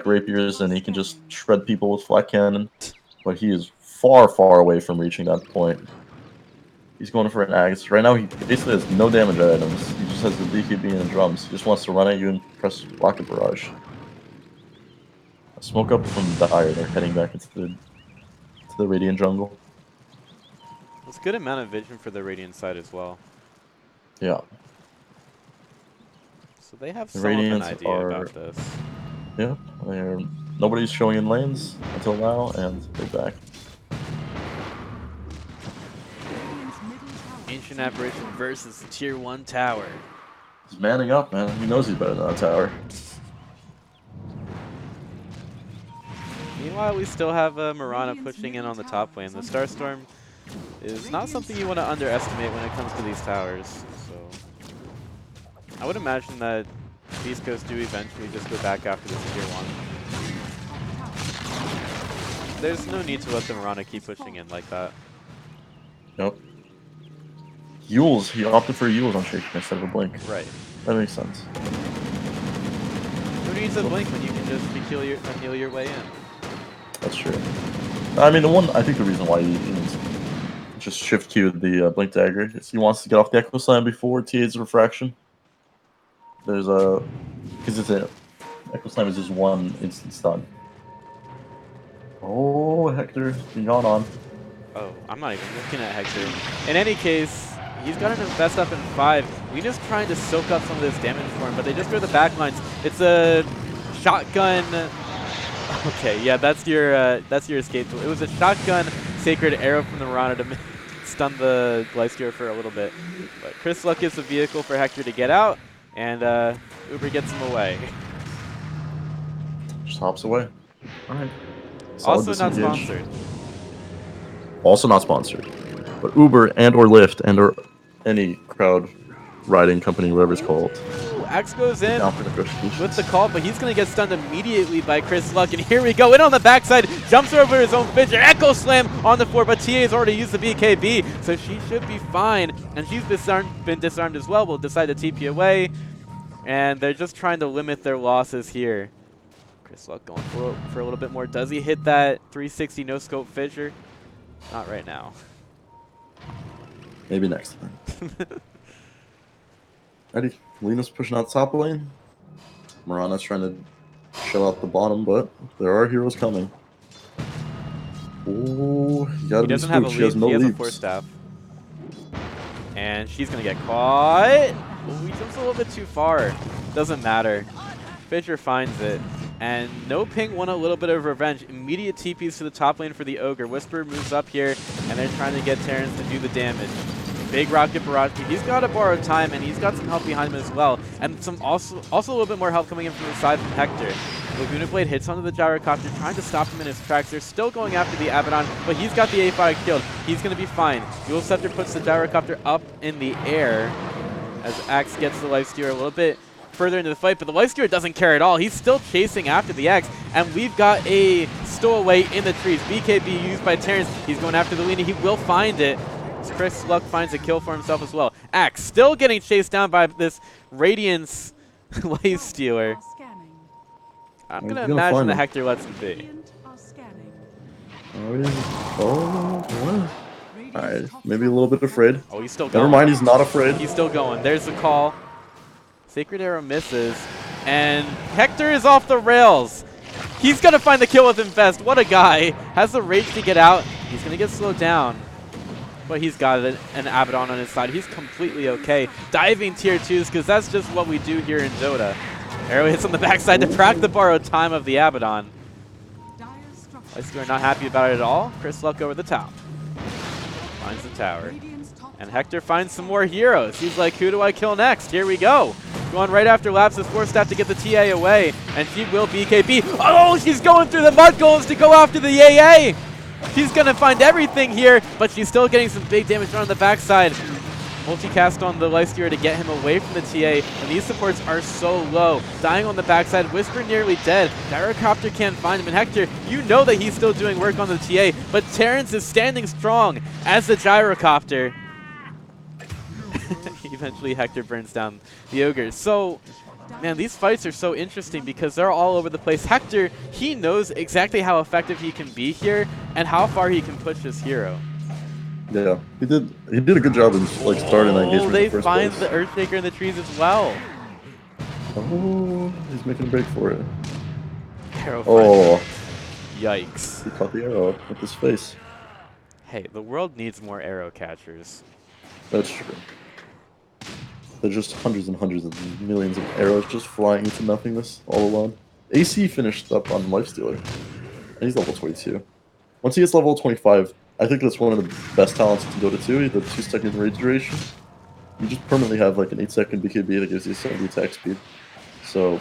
rapiers and he can just shred people with flat cannon, but he is far away from reaching that point. He's going for an axe. Right now he basically has no damage items. He just has the BKB and the drums. He just wants to run at you and press Rocket Barrage. Smoke up from the Dire. They're heading back into the Radiant jungle. It's a good amount of vision for the Radiant side as well. Yeah. So they have some of an idea about this. Yeah, nobody's showing in lanes until now, and they're back. Ancient Apparition versus the Tier 1 tower. He's manning up, man. He knows he's better than that tower. Meanwhile, we still have Mirana pushing in on the top lane. The Starstorm is not something you want to underestimate when it comes to these towers. So I would imagine that Beast Coast do eventually just go back after this Tier 1. There's no need to let the Mirana keep pushing in like that. Nope. Yules, he opted for Yules on Shaken instead of a Blink. Right. That makes sense. Who needs a Blink when you can just heal your way in? That's true. I mean, I think the reason why he just shift queued the Blink Dagger is he wants to get off the Echo Slam before TA's Refraction. There's because it's Echo Slam is just one instant stun. Oh, Hector, he got on. Oh, I'm not even looking at Hector. In any case, he's got an invest up in 5. Weena's trying to soak up some of this damage for him, but they just go to the backlines. It's a shotgun. Okay, yeah, that's your escape tool. It was a shotgun Sacred Arrow from the Mirana to stun the Glyceor for a little bit. But Chris Luck is the vehicle for Hector to get out, and Uber gets him away. Just hops away. Alright. Also not sponsored. Also not sponsored. But Uber and or Lyft and or any crowd riding company, whatever it's called. Ooh, Axe goes in Down for negotiations. with the call, but he's going to get stunned immediately by Chris Luck. And here we go, in on the backside, jumps over his own Fidget, Echo Slam on the floor, but TA's already used the BKB, so she should be fine. And she's been disarmed as well. We'll decide to TP away, and they're just trying to limit their losses here. Chris Luck going for a little bit more. Does he hit that 360 no-scope fissure? Not right now. Maybe next time. Ready? Lena's pushing out top lane. Mirana's trying to chill out the bottom, but there are heroes coming. Oh, you gotta be spooked. She has no he has leaps. a Force Staff. And she's going to get caught. Ooh, he jumps a little bit too far. Doesn't matter. Fidger finds it. And NoPing won a little bit of revenge. Immediate TPs to the top lane for the Ogre. Whisper moves up here, and they're trying to get Terrence to do the damage. Big Rocket Barrage. He's got to borrow time, and he's got some help behind him as well. And some also a little bit more help coming in from the side from Hector. Laguna Blade hits onto the Gyrocopter, trying to stop him in his tracks. They're still going after the Abaddon, but he's got the A5 killed. He's going to be fine. Dual Scepter puts the Gyrocopter up in the air as Axe gets the Lifestealer a little bit further into the fight, but the Lifestealer doesn't care at all. He's still chasing after the Axe, and we've got a stowaway in the trees. BKB used by Terrence. He's going after the Lina. He will find it. Chris Luck finds a kill for himself as well. Axe still getting chased down by this Radiance Lifestealer. I'm going to imagine that Hector lets him be. Alright, maybe a little bit afraid. Oh, he's still going. Never mind, he's not afraid. He's still going. There's the call. Sacred Arrow misses. And Hector is off the rails. He's going to find the kill with Infest. What a guy. Has the rage to get out. He's going to get slowed down. But he's got an Abaddon on his side. He's completely okay. Diving tier 2s, because that's just what we do here in Dota. Arrow hits on the backside to crack the borrowed time of the Abaddon. Lifestealer not happy about it at all. Chris Luck over the top. Finds the tower. And Hector finds some more heroes. He's like, who do I kill next? Here we go. Going right after Lapsus Force Staff to get the TA away. And she will BKB. Oh, she's going through the Mud Golems to go after the AA. She's going to find everything here, but she's still getting some big damage on the backside. Multicast on the Lifestealer to get him away from the TA, and these supports are so low. Dying on the backside, Whisper nearly dead. Gyrocopter can't find him, and Hector, you know that he's still doing work on the TA, but Terrence is standing strong as the Gyrocopter. Eventually Hector burns down the Ogre. So, man, these fights are so interesting because they're all over the place. Hector, he knows exactly how effective he can be here and how far he can push his hero. Yeah, he did a good job in like starting that engagement. They in the first find place. the Earthshaker in the trees as well. Oh, he's making a break for it. Arrow Oh, yikes. he caught the arrow with his face. Hey, the world needs more arrow catchers. That's true. There's just hundreds and hundreds of millions of arrows just flying into nothingness all alone. AC finished up on Lifestealer, and he's level 22. Once he gets level 25, I think that's one of the best talents in Dota 2, the 2-second rage duration. You just permanently have like an 8-second BKB that gives you 70 attack speed. So,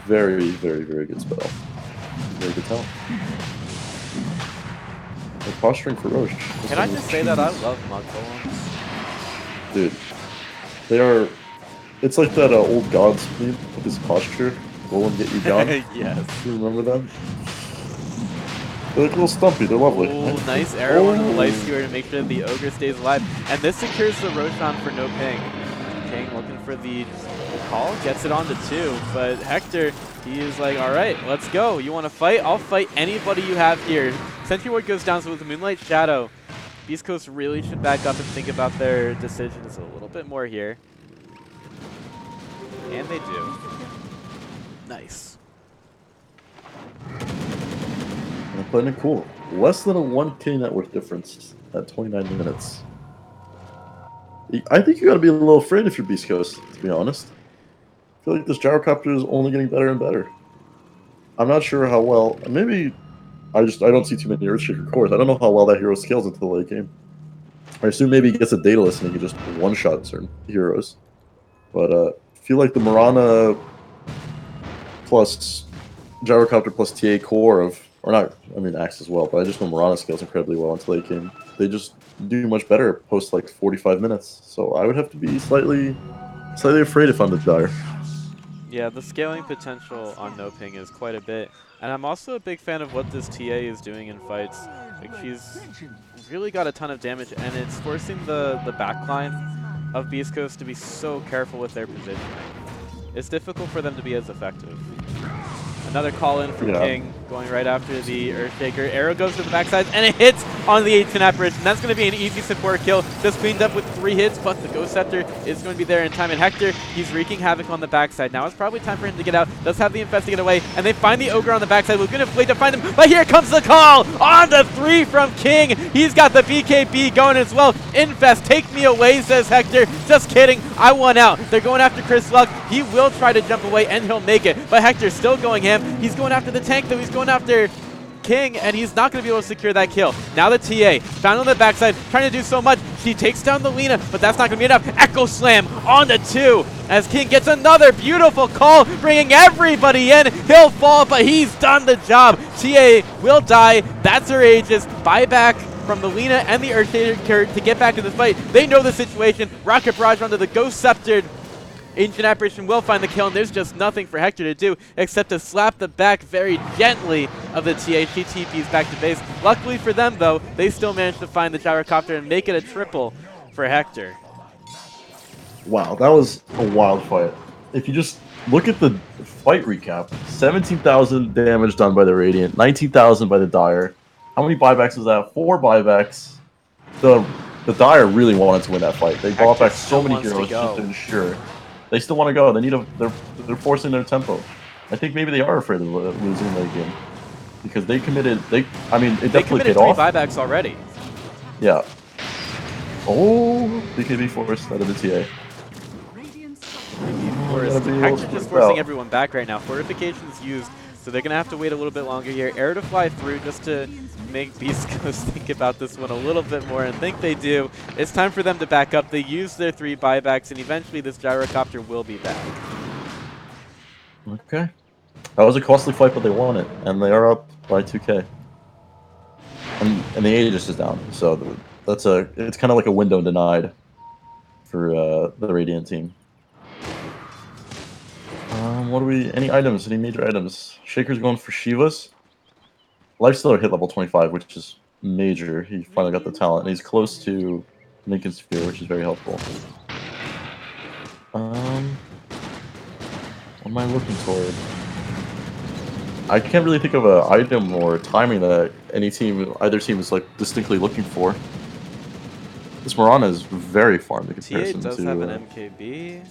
very, very, very good spell. Very good talent. They're posturing for Roche. Can I just say that I love Mud Golems? Dude, they are... It's like that old Gods meme with his posture. Golem get you gone. Yes. You remember them? They're like a little stumpy, they're lovely. Ooh, nice arrow onto the Lifestealer to make sure that the Ogre stays alive. And this secures the Roshan for NoPing. Ping looking for the call, gets it on to 2. But Hector, he is like, alright, let's go. You want to fight? I'll fight anybody you have here. Sentry Ward goes down, so with the Moonlight Shadow, Beast Coast really should back up and think about their decisions a little bit more here. And they do. Nice. And playing it cool. Less than a 1k net worth difference at 29 minutes. I think you gotta be a little afraid if you're Beast Coast, to be honest. I feel like this Gyrocopter is only getting better and better. I'm not sure how well, maybe I don't see too many Earthshaker cores. I don't know how well that hero scales into the late game. I assume maybe he gets a Daedalus and he can just one-shot certain heroes. But I feel like the Mirana plus Gyrocopter plus TA core of, or not, I mean Axe as well, but I just know Mirana scales incredibly well into late game. They just do much better post like 45 minutes. So I would have to be slightly afraid if I'm the Dire. Yeah, the scaling potential on NoPing is quite a bit. And I'm also a big fan of what this TA is doing in fights. Like, she's really got a ton of damage, and it's forcing the backline of Beast Coast to be so careful with their positioning. It's difficult for them to be as effective. Another call in from Yeah. King, going right after the Earthshaker. Arrow goes to the backside, and it hits on the 8-10 bridge, and that's going to be an easy support kill. Just cleaned up with 3 hits, but the Ghost Scepter is going to be there in time. And Hector, he's wreaking havoc on the backside. Now it's probably time for him to get out. Does have the Infest to get away, and they find the Ogre on the backside. We're going to wait to find him, but here comes the call! On the 3 from King! He's got the BKB going as well. Infest, take me away, says Hector. Just kidding, I won out. They're going after Chris Luck. He will try to jump away, and he'll make it, but Hector's still going ham. He's going after the tank, though. He's going after King, and he's not going to be able to secure that kill. Now the TA, found on the backside, trying to do so much. She takes down the Lina, but that's not going to be enough. Echo Slam on the 2, as King gets another beautiful call, bringing everybody in. He'll fall, but he's done the job. TA will die. That's her Aegis. Buyback from the Lina and the Earthshaker to get back in the fight. They know the situation. Rocket Barrage onto the Ghost Scepter. Ancient Apparition will find the kill, and there's just nothing for Hector to do except to slap the back very gently of the TA. She TPs back to base. Luckily for them, though, they still managed to find the Gyrocopter and make it a triple for Hector. Wow, that was a wild fight. If you just look at the fight recap, 17,000 damage done by the Radiant, 19,000 by the Dire. How many buybacks was that? 4 buybacks. The Dire really wanted to win that fight. They brought back so many heroes just to ensure. They still want to go. They need a. They're forcing their tempo. I think maybe they are afraid of losing late game because they committed. I mean, it definitely paid off. 3 buybacks already. Yeah. Oh, BKB forced out of the TA. Hector just forcing everyone back right now. Fortification's used, so they're gonna have to wait a little bit longer here. Air to fly through just to make Beast Coast think about this one a little bit more, and think they do. It's time for them to back up. They use their 3 buybacks, and eventually this Gyrocopter will be back. Okay. That was a costly fight, but they won it, and they are up by 2K. And the Aegis is down, so it's kind of like a window denied for the Radiant team. What do we? Any items? Any major items? Shaker's going for Shivas. Lifestealer hit level 25, which is major. He finally got the talent, and he's close to Lincoln Sphere, which is very helpful. What am I looking toward? I can't really think of an item or timing that either team is like distinctly looking for. This Mirana is very farmed in comparison TA does to. have an MKB,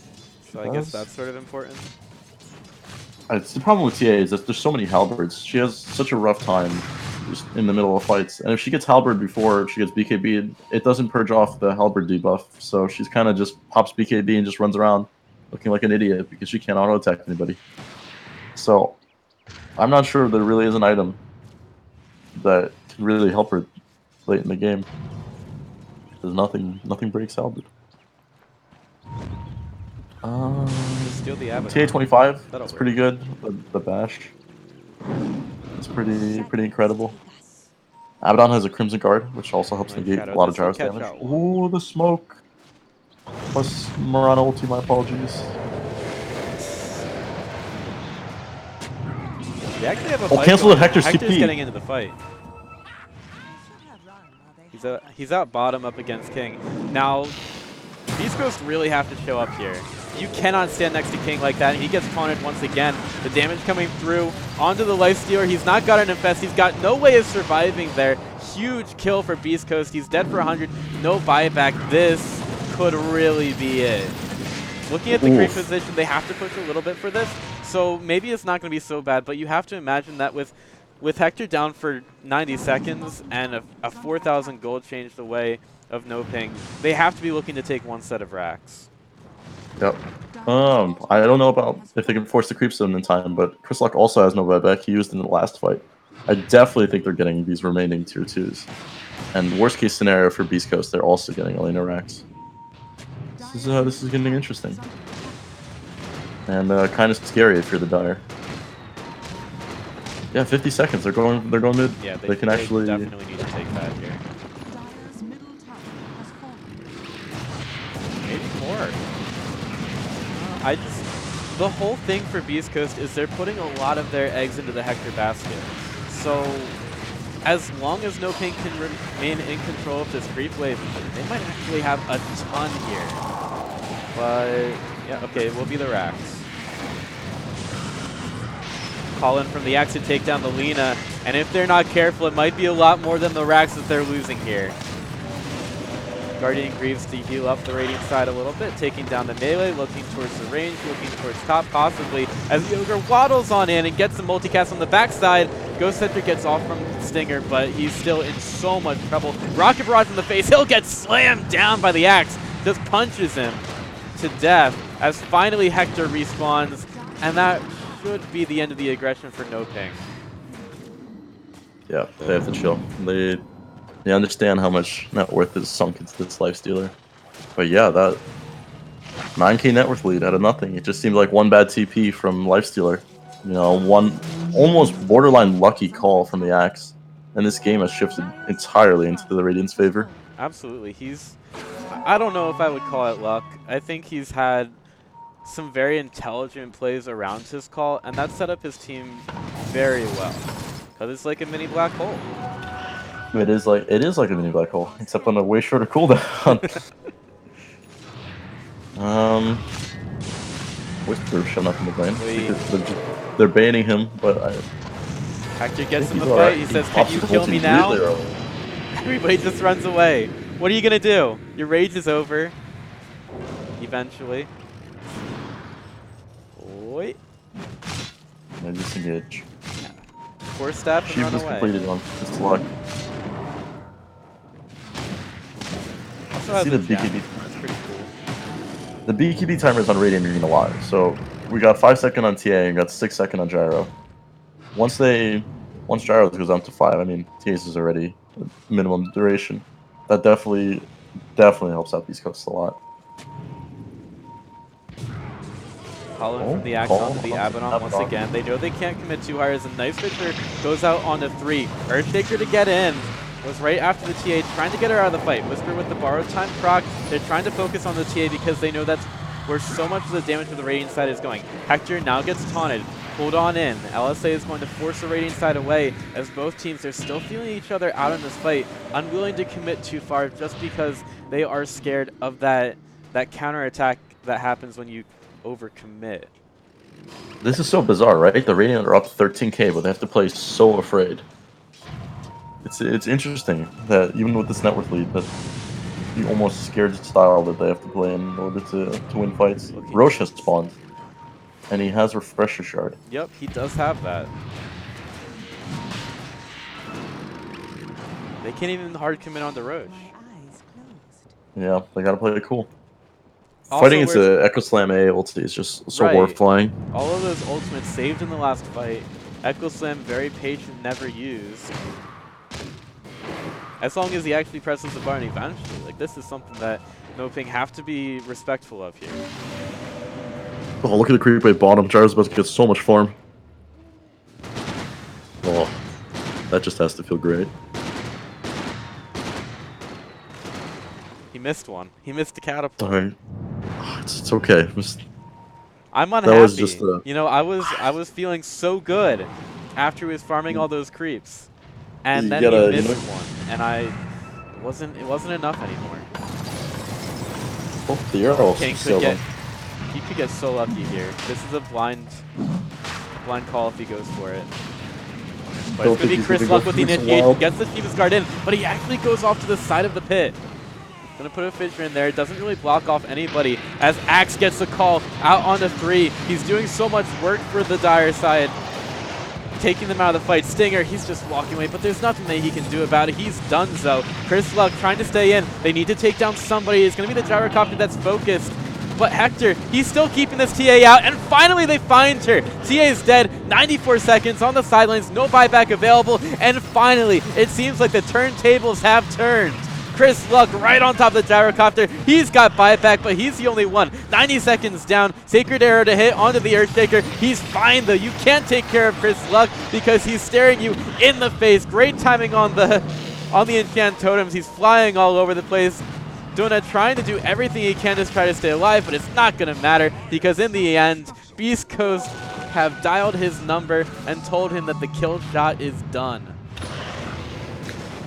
so I guess that's sort of important. It's the problem with TA is that there's so many halberds. She has such a rough time just in the middle of fights. And if she gets halberd before she gets BKB, it doesn't purge off the halberd debuff. So she's kind of just pops BKB and just runs around looking like an idiot because she can't auto-attack anybody. So I'm not sure there really is an item that can really help her late in the game. There's nothing breaks halberd. Steal the TA-25, that's pretty good. The bash, it's pretty incredible. Abaddon has a Crimson Guard, which also helps negate a lot of Gyros damage. Ooh, the smoke. Plus Mirana ulti, my apologies. We actually have a fight cancel it, Hector's Hector's TP. getting into the fight. He's out bottom up against King. Now, Beast Coast really have to show up here. You cannot stand next to King like that, and he gets taunted once again. The damage coming through onto the Lifestealer. He's not got an Infest. He's got no way of surviving there. Huge kill for Beast Coast. He's dead for 100. No buyback. This could really be it. Looking at the creep position, they have to push a little bit for this. So maybe it's not going to be so bad, but you have to imagine that with Hector down for 90 seconds and a 4,000 gold changed away of NoPing, they have to be looking to take 1 set of racks. Yep. I don't know about if they can force the creep zone in time, but Chris Luck also has no buyback. He used in the last fight. I definitely think they're getting these remaining tier 2s. And worst case scenario for Beast Coast, they're also getting Elena racks. This is getting interesting. And kind of scary if you're the Dire. Yeah, 50 seconds. They're going mid. Yeah, they can actually definitely need to take that here. Maybe more. The whole thing for Beast Coast is they're putting a lot of their eggs into the Hector basket. So as long as NoPing can remain in control of this creep wave, they might actually have a ton here. But yeah, okay, it will be the racks. Call in from the Axe to take down the Lina, and if they're not careful, it might be a lot more than the racks that they're losing here. Guardian Greaves to heal up the Radiant side a little bit, taking down the melee, looking towards the range, looking towards top possibly, as the Ogre waddles on in and gets some multicast on the backside. Ghost Scepter gets off from Stinger, but he's still in so much trouble. Rocket Barrage in the face, he'll get slammed down by the Axe, just punches him to death, as finally Hector respawns, and that should be the end of the aggression for NoPing. Yeah, they have to chill. They understand how much net worth is sunk into this Lifestealer. But yeah, that 9k net worth lead out of nothing. It just seemed like one bad TP from Lifestealer. You know, one almost borderline lucky call from the Axe. And this game has shifted entirely into the Radiant's favor. Absolutely. I don't know if I would call it luck. I think he's had some very intelligent plays around his call, and that set up his team very well. Because it's like a mini black hole. It is like a mini black hole, except on a way shorter cooldown. Whisper showing up in the lane because they're banning him, but Hector gets in the fight. He says, "Can you kill me now?" Everybody just runs away. What are you gonna do? Your rage is over. Eventually. Wait. I disengage. Four step and She run was away. completed on just luck. Also See has the a jab. BKB. That's pretty cool. The BKB timer is on Radiant Arena Live, so we got 5 seconds on TA and got 6 seconds on Gyro. Once Gyro goes down to 5, I mean TA's is already minimum duration. That definitely helps out Beast Coast a lot. Colin from the Axe onto the Abaddon once again. They know they can't commit too hard as a nice picture goes out onto 3. Earthshaker to get in. Was right after the TA, trying to get her out of the fight. Whisper with the borrowed time proc. They're trying to focus on the TA because they know that's where so much of the damage to the Radiant side is going. Hector now gets taunted. Hold on in. LSA is going to force the Radiant side away as both teams are still feeling each other out in this fight, unwilling to commit too far just because they are scared of that counterattack that happens when you overcommit. This is so bizarre, right? The Radiant are up 13k, but they have to play so afraid. It's interesting that even with this net worth lead, that the almost scared style that they have to play in order to win fights. Roche has spawned, and he has Refresher Shard. Yep, he does have that. They can't even hard commit on the Roche. Yeah, they gotta play it cool. Also, Fighting against the Echo Slam A ulti is just so horrifying. All of those ultimates saved in the last fight. Echo Slam very patient, never used. As long as he actually presses the button eventually. Like, this is something that NoPing have to be respectful of here. Oh, look at the creep wave bottom. Gyro's about to get so much farm. Oh, that just has to feel great. He missed one. He missed the catapult. Alright. Oh, it's okay. I'm unhappy. That was just you know, I was feeling so good after he was farming all those creeps. And then he missed one. And it wasn't enough anymore. Oh, the arrow King he could get so lucky here. This is a blind call if he goes for it. But it's going to be Chris Luck with the initiation. Gets the Shiva's Guard in, but he actually goes off to the side of the pit. Gonna put a Fissure in there. Doesn't really block off anybody as Axe gets the call out onto 3. He's doing so much work for the Dire side, taking them out of the fight. Stinger, he's just walking away, but there's nothing that he can do about it. He's done so. Chris Luck trying to stay in. They need to take down somebody. It's gonna be the Gyrocopter that's focused. But Hector, he's still keeping this TA out, and finally they find her. TA is dead, 94 seconds on the sidelines, no buyback available, and finally, it seems like the turntables have turned. Chris Luck right on top of the Gyrocopter. He's got buyback, but he's the only one. 90 seconds down. Sacred Arrow to hit onto the Earthshaker. He's fine, though. You can't take care of Chris Luck because he's staring you in the face. Great timing on the enchant totems. He's flying all over the place. Donut trying to do everything he can to try to stay alive, but it's not going to matter because in the end, Beast Coast have dialed his number and told him that the kill shot is done.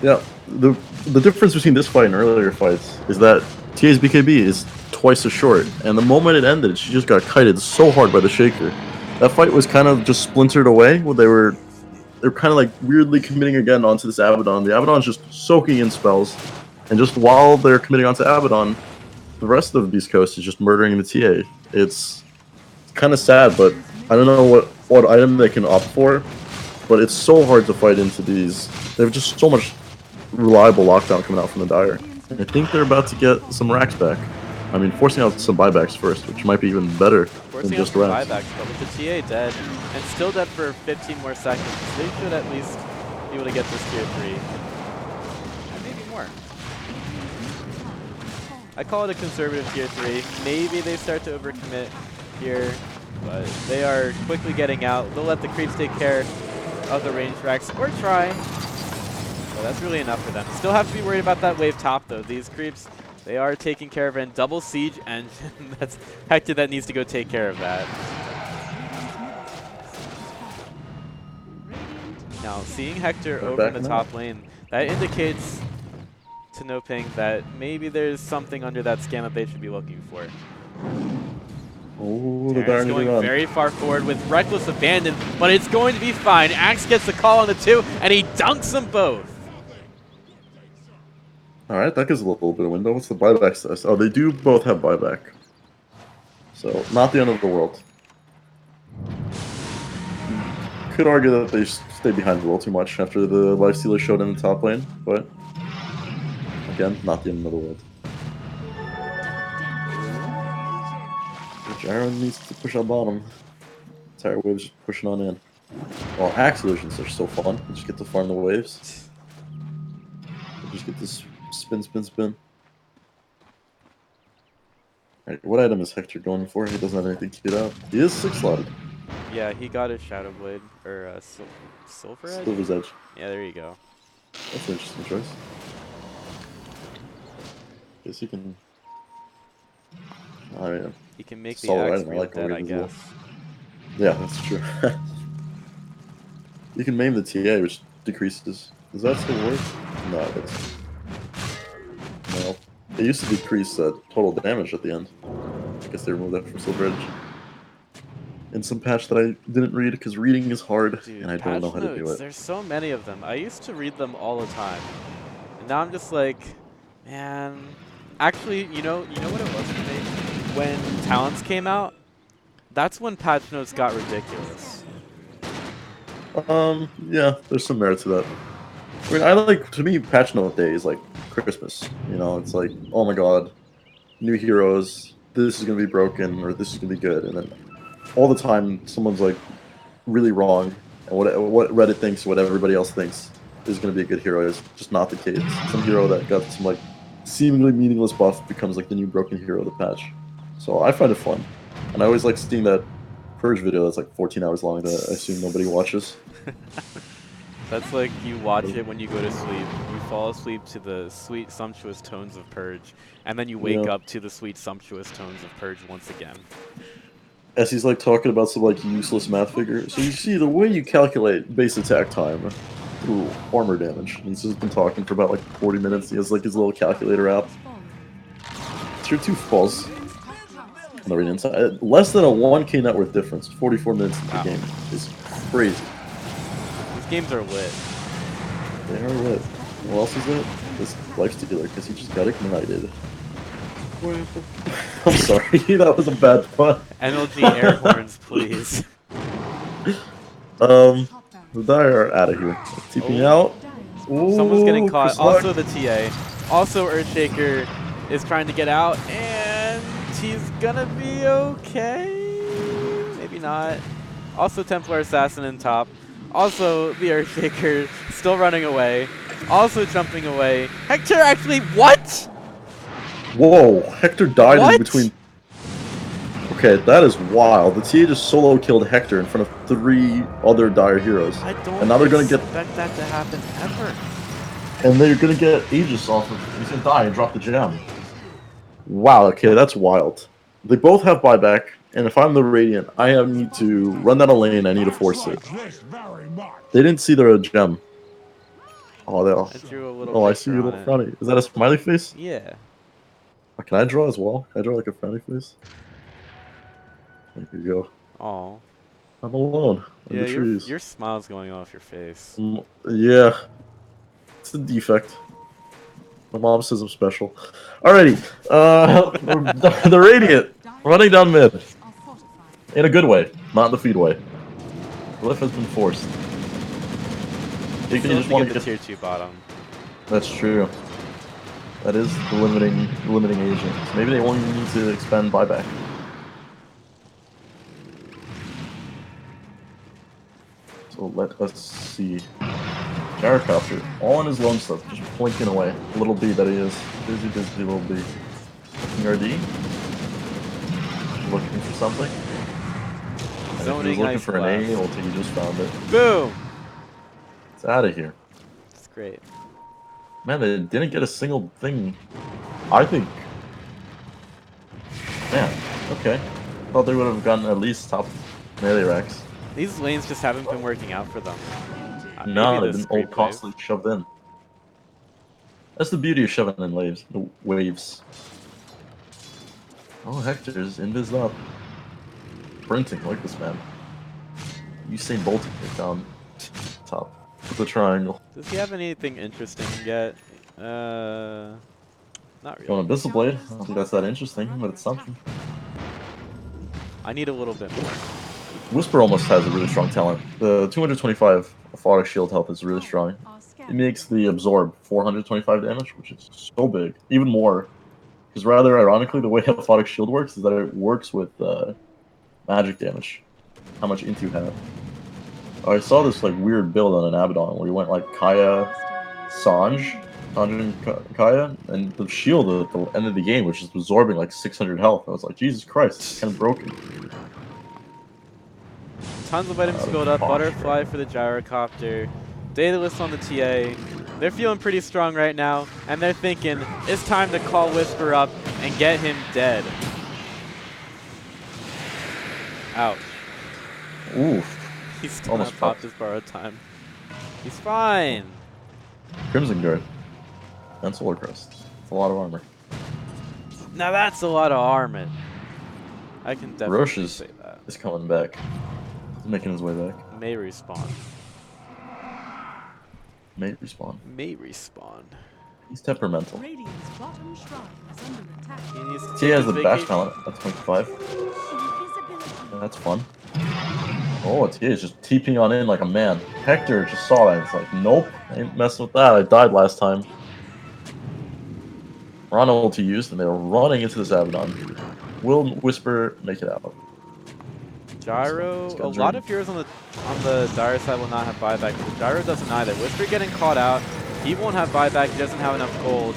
Yeah, the difference between this fight and earlier fights is that TA's BKB is twice as short, and the moment it ended, she just got kited so hard by the Shaker. that fight was kind of just splintered away. Where they're kind of like weirdly committing again onto this Abaddon. The Abaddon's just soaking in spells, and just while they're committing onto Abaddon, the rest of Beast Coast is just murdering the TA. It's kind of sad, but I don't know what item they can opt for. But it's so hard to fight into these. They have just so much reliable lockdown coming out from the Dire. And I think they're about to get some racks back. I mean, forcing out some buybacks first, which might be even better than Forcing out just some racks. buybacks, but with the TA dead, and still dead for 15 more seconds, they should at least be able to get this tier 3. And maybe more. I call it a conservative tier 3. Maybe they start to overcommit here, but they are quickly getting out. They'll let the creeps take care of the range racks, or try. But that's really enough for them. Still have to be worried about that wave top, though. These creeps, they are taking care of it. And double siege, and that's Hector that needs to go take care of that. Now, seeing Hector over in the top lane, that indicates to NoPing that maybe there's something under that scan that they should be looking for. Oh, the Terran's going very far forward with reckless abandon, but it's going to be fine. Axe gets the call on the 2, and he dunks them both. Alright, that gives a little bit of window. What's the buyback status? Oh, they do both have buyback. So, not the end of the world. Could argue that they stay behind a little too much after the Lifestealer showed in the top lane, but again, not the end of the world. Jaren needs to push out bottom. Entire wave's just pushing on in. Well, axe illusions are so fun. You just get to farm the waves. You just get this spin, spin, spin. Alright, what item is Hector going for? He doesn't have anything queued out. He is 6-slotted. Yeah, he got his Shadow Blade, or Silver Edge? Silver's Edge. Yeah, there you go. That's an interesting choice. Guess he can... Oh, yeah. He can make the Solid axe item. I real like dead, the I raid as well. guess. Yeah, that's true. You can maim the TA, which decreases. Does that still work? No, it doesn't. No. It used to decrease total damage at the end. I guess they removed that from Silver Edge. In some patch that I didn't read, because reading is hard, Dude, and I don't know how to do notes, it. there's so many of them. I used to read them all the time. And now I'm just like, man... Actually, you know what it was for me? When Talents came out, that's when patch notes got ridiculous. Yeah, there's some merit to that. I mean, I like, to me, patch note day is like Christmas. You know, it's like, oh my god, new heroes, this is gonna be broken, or this is gonna be good, and then all the time someone's like really wrong, and what Reddit thinks, what everybody else thinks is gonna be a good hero is just not the case. Some hero that got some like seemingly meaningless buff becomes like the new broken hero of the patch. So I find it fun, and I always like seeing that Purge video that's like 14 hours long that I assume nobody watches. That's like you watch it when you go to sleep. You fall asleep to the sweet, sumptuous tones of Purge, and then you wake up to the sweet, sumptuous tones of Purge once again. As he's like talking about some like useless math figure. So you see the way you calculate base attack time through armor damage. And he's just been talking for about like 40 minutes. He has like his little calculator app. Tier 2 falls. On the inside. Less than a 1k net worth difference. 44 minutes into the game is crazy. These games are lit. They are lit. What else is lit? This Lifestealer, because he just got ignited. I'm sorry, that was a bad pun. NLG air horns, please. The Dire are out of here. TPing out. Ooh, Someone's getting caught. Chris Also Luck. the TA. Also Earthshaker is trying to get out, and he's gonna be okay. Maybe not. Also Templar Assassin in top. Also the Earthshaker still running away. Also jumping away. Hector actually, what? Whoa, Hector died What? in between. Okay, that is wild. The TA just solo killed Hector in front of 3 other Dire heroes. I don't And now they're gonna expect that to happen ever. And they're gonna get Aegis off of. He's gonna die and drop the gem. Wow, okay, that's wild. They both have buyback, and if I'm the Radiant, I need to run down a lane, I need to force it. They didn't see their gem. Oh, they all. I drew a little Oh, I see picture your on little frowny. Is that a smiley face? Yeah. Can I draw as well? Can I draw like a frowny face? There you go. Oh. I'm alone in Yeah, the trees. your smile's going off your face. Yeah, it's a defect. My mom says I'm special. Alrighty, the Radiant running down mid Are fortified. in a good way, not in the feed way. Glyph has been forced. You Still just have to want get to the get. tier 2 bottom. That's true. That is the limiting agent. So maybe they only need to expend buyback. So let us see. Gyrocopter, all on his lone stuff, just blinking away. Little B that he is. Busy little B. Looking RD. Looking for something. And if he was Zoning looking ice for an A, blast. well, he just found it. Boom! It's out of here. That's great. Man, they didn't get a single thing. I think. Man, okay. Thought they would have gotten at least top melee racks. These lanes just haven't been working out for them. No, Maybe they've this been all creep wave. constantly shoved in. That's the beauty of shoving in waves. Oh, Hector's invis up. Sprinting like this man. Usain Bolt down top with the triangle. Does he have anything interesting yet? Not Going really. Abyssal Blade. I don't think that's that interesting, but it's something. I need a little bit more. Whisper almost has a really strong talent. The 225 Aphotic Shield health is really strong. Are It scanning. makes the absorb 425 damage, which is so big. Even more. Because rather ironically, the way Aphotic Shield works is that it works with magic damage. How much int you have. I saw this like weird build on an Abaddon where you went like Kaya, Sanj and Kaya, and the shield at the end of the game, which is absorbing like 600 health. I was like, Jesus Christ, it's kind of broken. Tons of items filled up. Butterfly for the gyrocopter. Daedalus on the TA. They're feeling pretty strong right now, and they're thinking it's time to call Whisper up and get him dead. Ouch. Oof. He's still Almost not popped his borrowed time. He's fine. Crimson Guard. And Solar Crest. It's a lot of armor. Now that's a lot of armor. I can definitely Roche is say that. coming back. He's making his way back. May respawn. May respawn. May respawn. He's temperamental. Radiant's bottom shrine is under attack. He needs to He take has his the bash vacation. talent at 25. Invisibility. That's fun. Oh, TA is just TPing on in like a man. Hector just saw that. It's like, nope, ain't messing with that. I died last time. Ron ulti used, and they were running into this Abaddon. Will Whisper make it out? Gyro, It's a got lot Dream. of heroes on the dire side will not have buyback, but Gyro doesn't either. Whisper getting caught out. He won't have buyback, he doesn't have enough gold.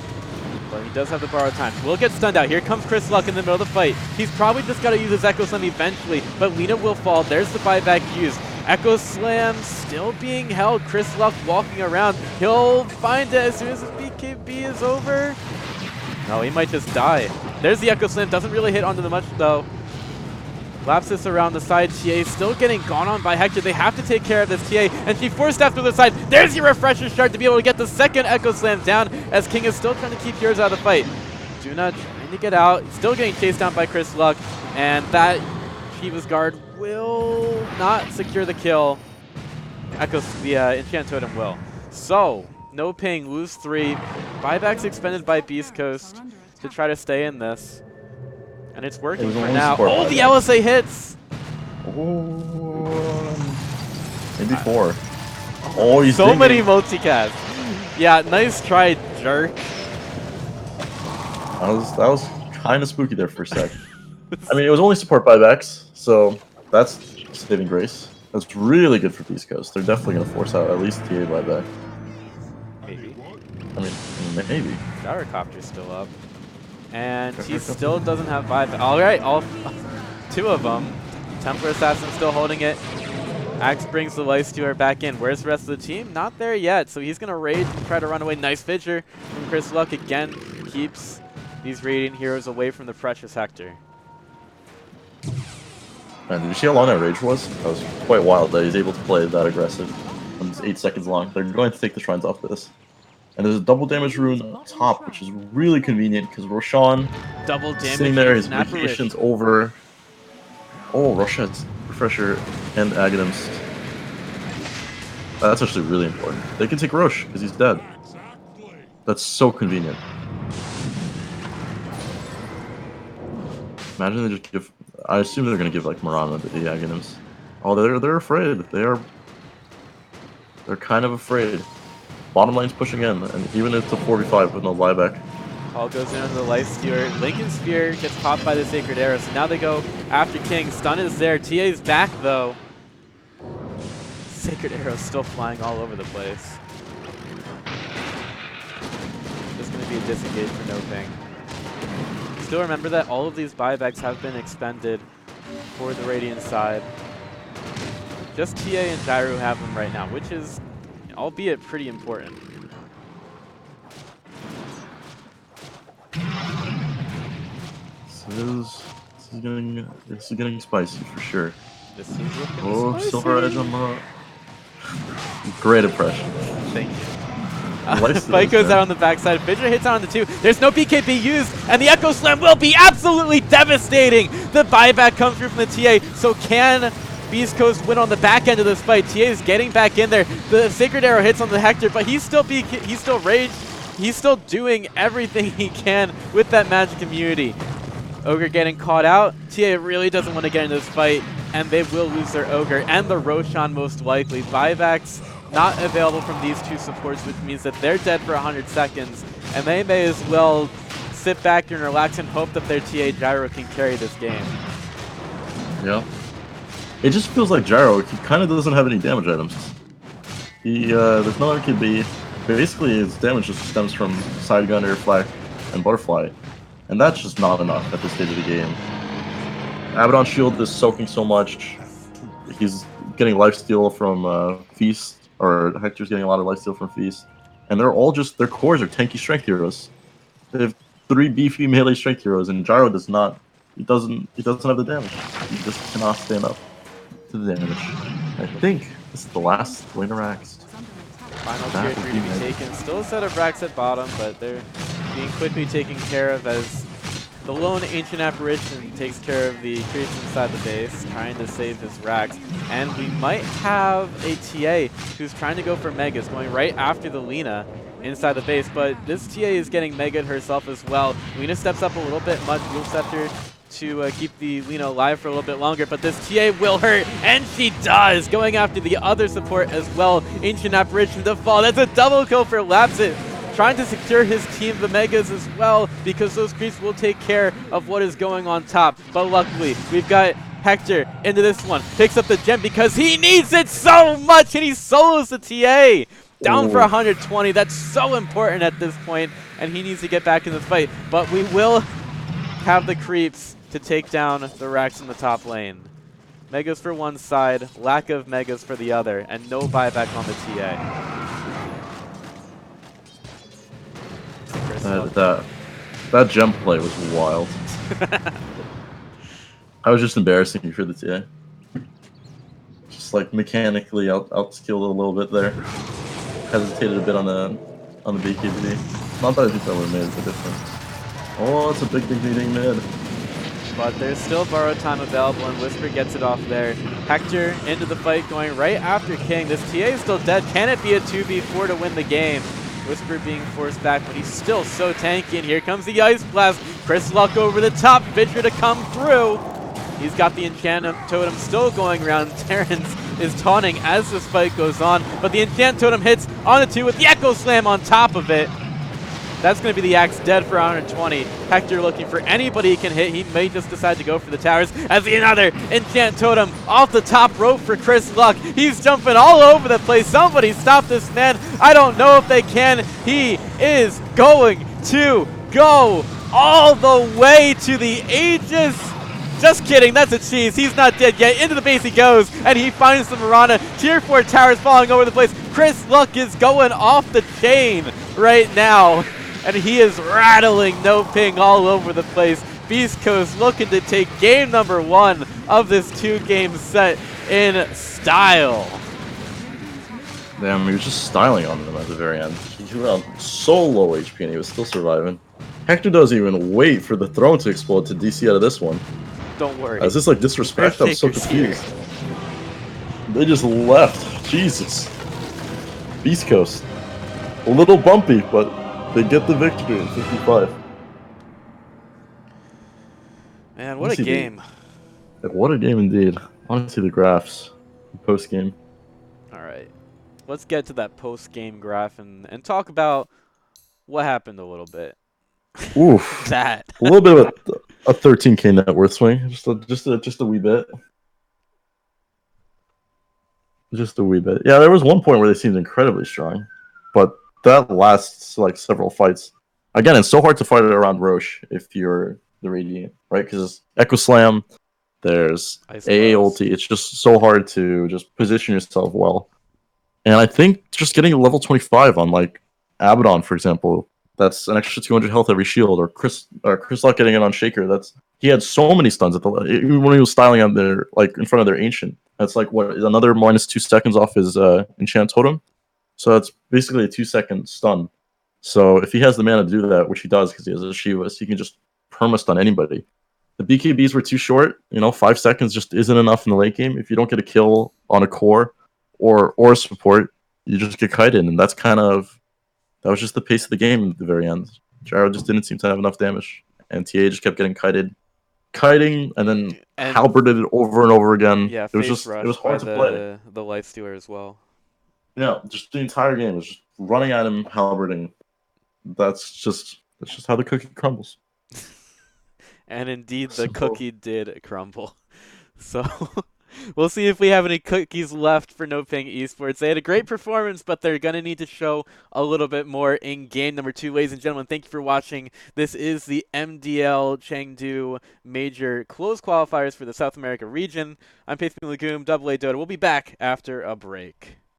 But he does have the borrowed time. Will get stunned out. Here comes Chris Luck in the middle of the fight. He's probably just got to use his Echo Slam eventually, but Lina will fall. There's the buyback used. Echo Slam still being held. Chris Luck walking around. He'll find it as soon as his BKB is over. No, he might just die. There's the Echo Slam. Doesn't really hit onto the much, though. Lapsus around the side. TA still getting gone on by Hector. They have to take care of this TA, and she forced after the side. There's your refresher shard to be able to get the second Echo Slam down, as King is still trying to keep yours out of the fight. Juna trying to get out. Still getting chased down by Chris Luck, and that Shiva's guard will not secure the kill. The Enchant Totem will. So, NoPing, lose 3. Buybacks expended by Beast Coast to try to stay in this. And it's working for now. Oh, the LSA hits! Oh, maybe 4. Oh, he's so many thinking. multicasts. Yeah, nice try, jerk. That was kind of spooky there for a sec. I mean, it was only support buybacks, so that's saving grace. That's really good for Beast Coast. They're definitely going to force out at least TA buyback. Maybe. I mean, maybe. Gyrocopter's still up. And he still doesn't have buyback. Alright, all 2 of them. Templar Assassin still holding it. Axe brings the Life Stealer back in. Where's the rest of the team? Not there yet, so he's going to rage and try to run away. Nice Fidger from Chris Luck again. Keeps these Radiant heroes away from the precious Hector. Man, did you see how long that rage was? That was quite wild that he's able to play that aggressive. And it's 8 seconds long. They're going to take the shrines off this. And there's a double damage rune up top, which is really convenient because Roshan Double damage. sitting there, his Snap vacation's over. Oh, Rochette's Refresher and Aghanim's. That's actually really important. They can take Roche, because he's dead. That's so convenient. Imagine they just give... I assume they're going to give, like, Mirana the Aghanims. Oh, they're afraid. They're kind of afraid. Bottom lane's pushing in, and even if it's a 4v5 with no buyback. Paul goes in on the Life Stealer. Lincoln Sphere gets popped by the Sacred Arrow, so now they go after King. Stun is there. TA's back, though. Sacred Arrow's still flying all over the place. This is going to be a disengage for NoPing. Still remember that all of these buybacks have been expended for the Radiant side. Just TA and Gyro have them right now, which is, albeit, pretty important. This is getting spicy for sure. This is looking spicy. Silver Edge on the... Great impression. Thank you. Spike goes out on the backside. Fidget hits on the 2. There's no BKB used, and the Echo Slam will be absolutely devastating. The buyback comes through from the TA. So can Beast Coast win on the back end of this fight? TA is getting back in there. The Sacred Arrow hits on the Hector, but he's still raged. He's still doing everything he can with that magic immunity. Ogre getting caught out. TA really doesn't want to get into this fight, and they will lose their Ogre and the Roshan most likely. Buybacks not available from these two supports, which means that they're dead for 100 seconds, and they may as well sit back and relax and hope that their TA Gyro can carry this game. Yeah. It just feels like Gyro, he kind of doesn't have any damage items. There's no RKB. Basically, his damage just stems from Side Gunner, Flak, and Butterfly. And that's just not enough at this stage of the game. Abaddon's shield is soaking so much. He's getting lifesteal from Feast, or Hector's getting a lot of lifesteal from Feast. And they're all just, their cores are tanky strength heroes. They have 3 beefy melee strength heroes, and Gyro does not, he doesn't have the damage. He just cannot stand up to the damage. I think this is the last winner axe. Final tier 3 to be taken. Still a set of racks at bottom, but they're being quickly taken care of as the lone Ancient Apparition takes care of the creeps inside the base, trying to save his racks. And we might have a TA who's trying to go for Megas, going right after the Lina inside the base, but this TA is getting Mega'd herself as well. Lina steps up a little bit much, Dual Scepter to keep the Lina alive for a little bit longer, but this TA will hurt, and she does, going after the other support as well. Ancient Apparition to fall. That's a double kill for Lapsit, trying to secure his team the Megas as well, because those creeps will take care of what is going on top. But luckily, we've got Hector into this one, picks up the gem because he needs it so much, and he solos the TA. Down for 120, that's so important at this point, and he needs to get back in the fight. But we will have the creeps to take down the racks in the top lane. Megas for one side, lack of Megas for the other, and no buyback on the TA. That gem play was wild. I was just embarrassing for the TA. Just like mechanically outskilled a little bit there. Hesitated a bit on the BKB. Not that I think that would have made a difference. Oh, it's a big meeting mid. But there's still borrowed time available, and Whisper gets it off there. Hector into the fight, going right after King. This TA is still dead. Can it be a 2v4 to win the game? Whisper being forced back, but he's still so tanky. And here comes the Ice Blast. Chris Luck over the top. Vidra to come through. He's got the Enchant Totem still going around. Terrence is taunting as this fight goes on, but the Enchant Totem hits on the 2 with the Echo Slam on top of it. That's going to be the axe dead for 120. Hector looking for anybody he can hit. He may just decide to go for the towers as another Enchant Totem off the top rope for Chris Luck. He's jumping all over the place. Somebody stop this man. I don't know if they can. He is going to go all the way to the Aegis. Just kidding, that's a cheese. He's not dead yet. Into the base he goes, and he finds the Mirana. Tier 4 towers falling over the place. Chris Luck is going off the chain right now, and he is rattling NoPing all over the place. Beast Coast looking to take game number 1 of this 2-game set in style. Damn, he was just styling on them at the very end. He went on so low HP and he was still surviving. Hector doesn't even wait for the throne to explode to DC out of this one. Don't worry. Is this like disrespect? I'm so Earthshaker's here. confused. They just left. Jesus. Beast Coast. A little bumpy, but they get the victory in 55. Man, what a game. What a game indeed. I want to see the graphs post game. All right. Let's get to that post-game graph and talk about what happened a little bit. Oof. That. A little bit of a 13K net worth swing. Just a wee bit. Just a wee bit. Yeah, there was one point where they seemed incredibly strong, but that lasts like several fights. Again, it's so hard to fight it around Roche if you're the Radiant, right? Because Echo Slam, there's AA ulti. It's just so hard to just position yourself well. And I think just getting a level 25 on like Abaddon, for example, that's an extra 200 health every shield, or Chris Lock getting it on Shaker. He had so many stuns at the even when he was styling out there like in front of their Ancient. That's like what another -2 seconds off his enchant totem. So that's basically a 2-second stun. So if he has the mana to do that, which he does because he has a Shivas, he can just perma stun anybody. The BKBs were too short. 5 seconds just isn't enough in the late game. If you don't get a kill on a core or a support, you just get kited, and that was just the pace of the game at the very end. Gyro just didn't seem to have enough damage, and TA just kept getting kiting, and then halberded it over and over again. Yeah, it was hard to play. The life stealer as well. Yeah, just the entire game was just running at him, halberding. That's just how the cookie crumbles. And indeed, the cookie did crumble. So we'll see if we have any cookies left for NoPing Esports. They had a great performance, but they're going to need to show a little bit more in game number 2. Ladies and gentlemen, thank you for watching. This is the MDL Chengdu Major Closed Qualifiers for the South America region. I'm Faithful Lagoon, AA Dota. We'll be back after a break.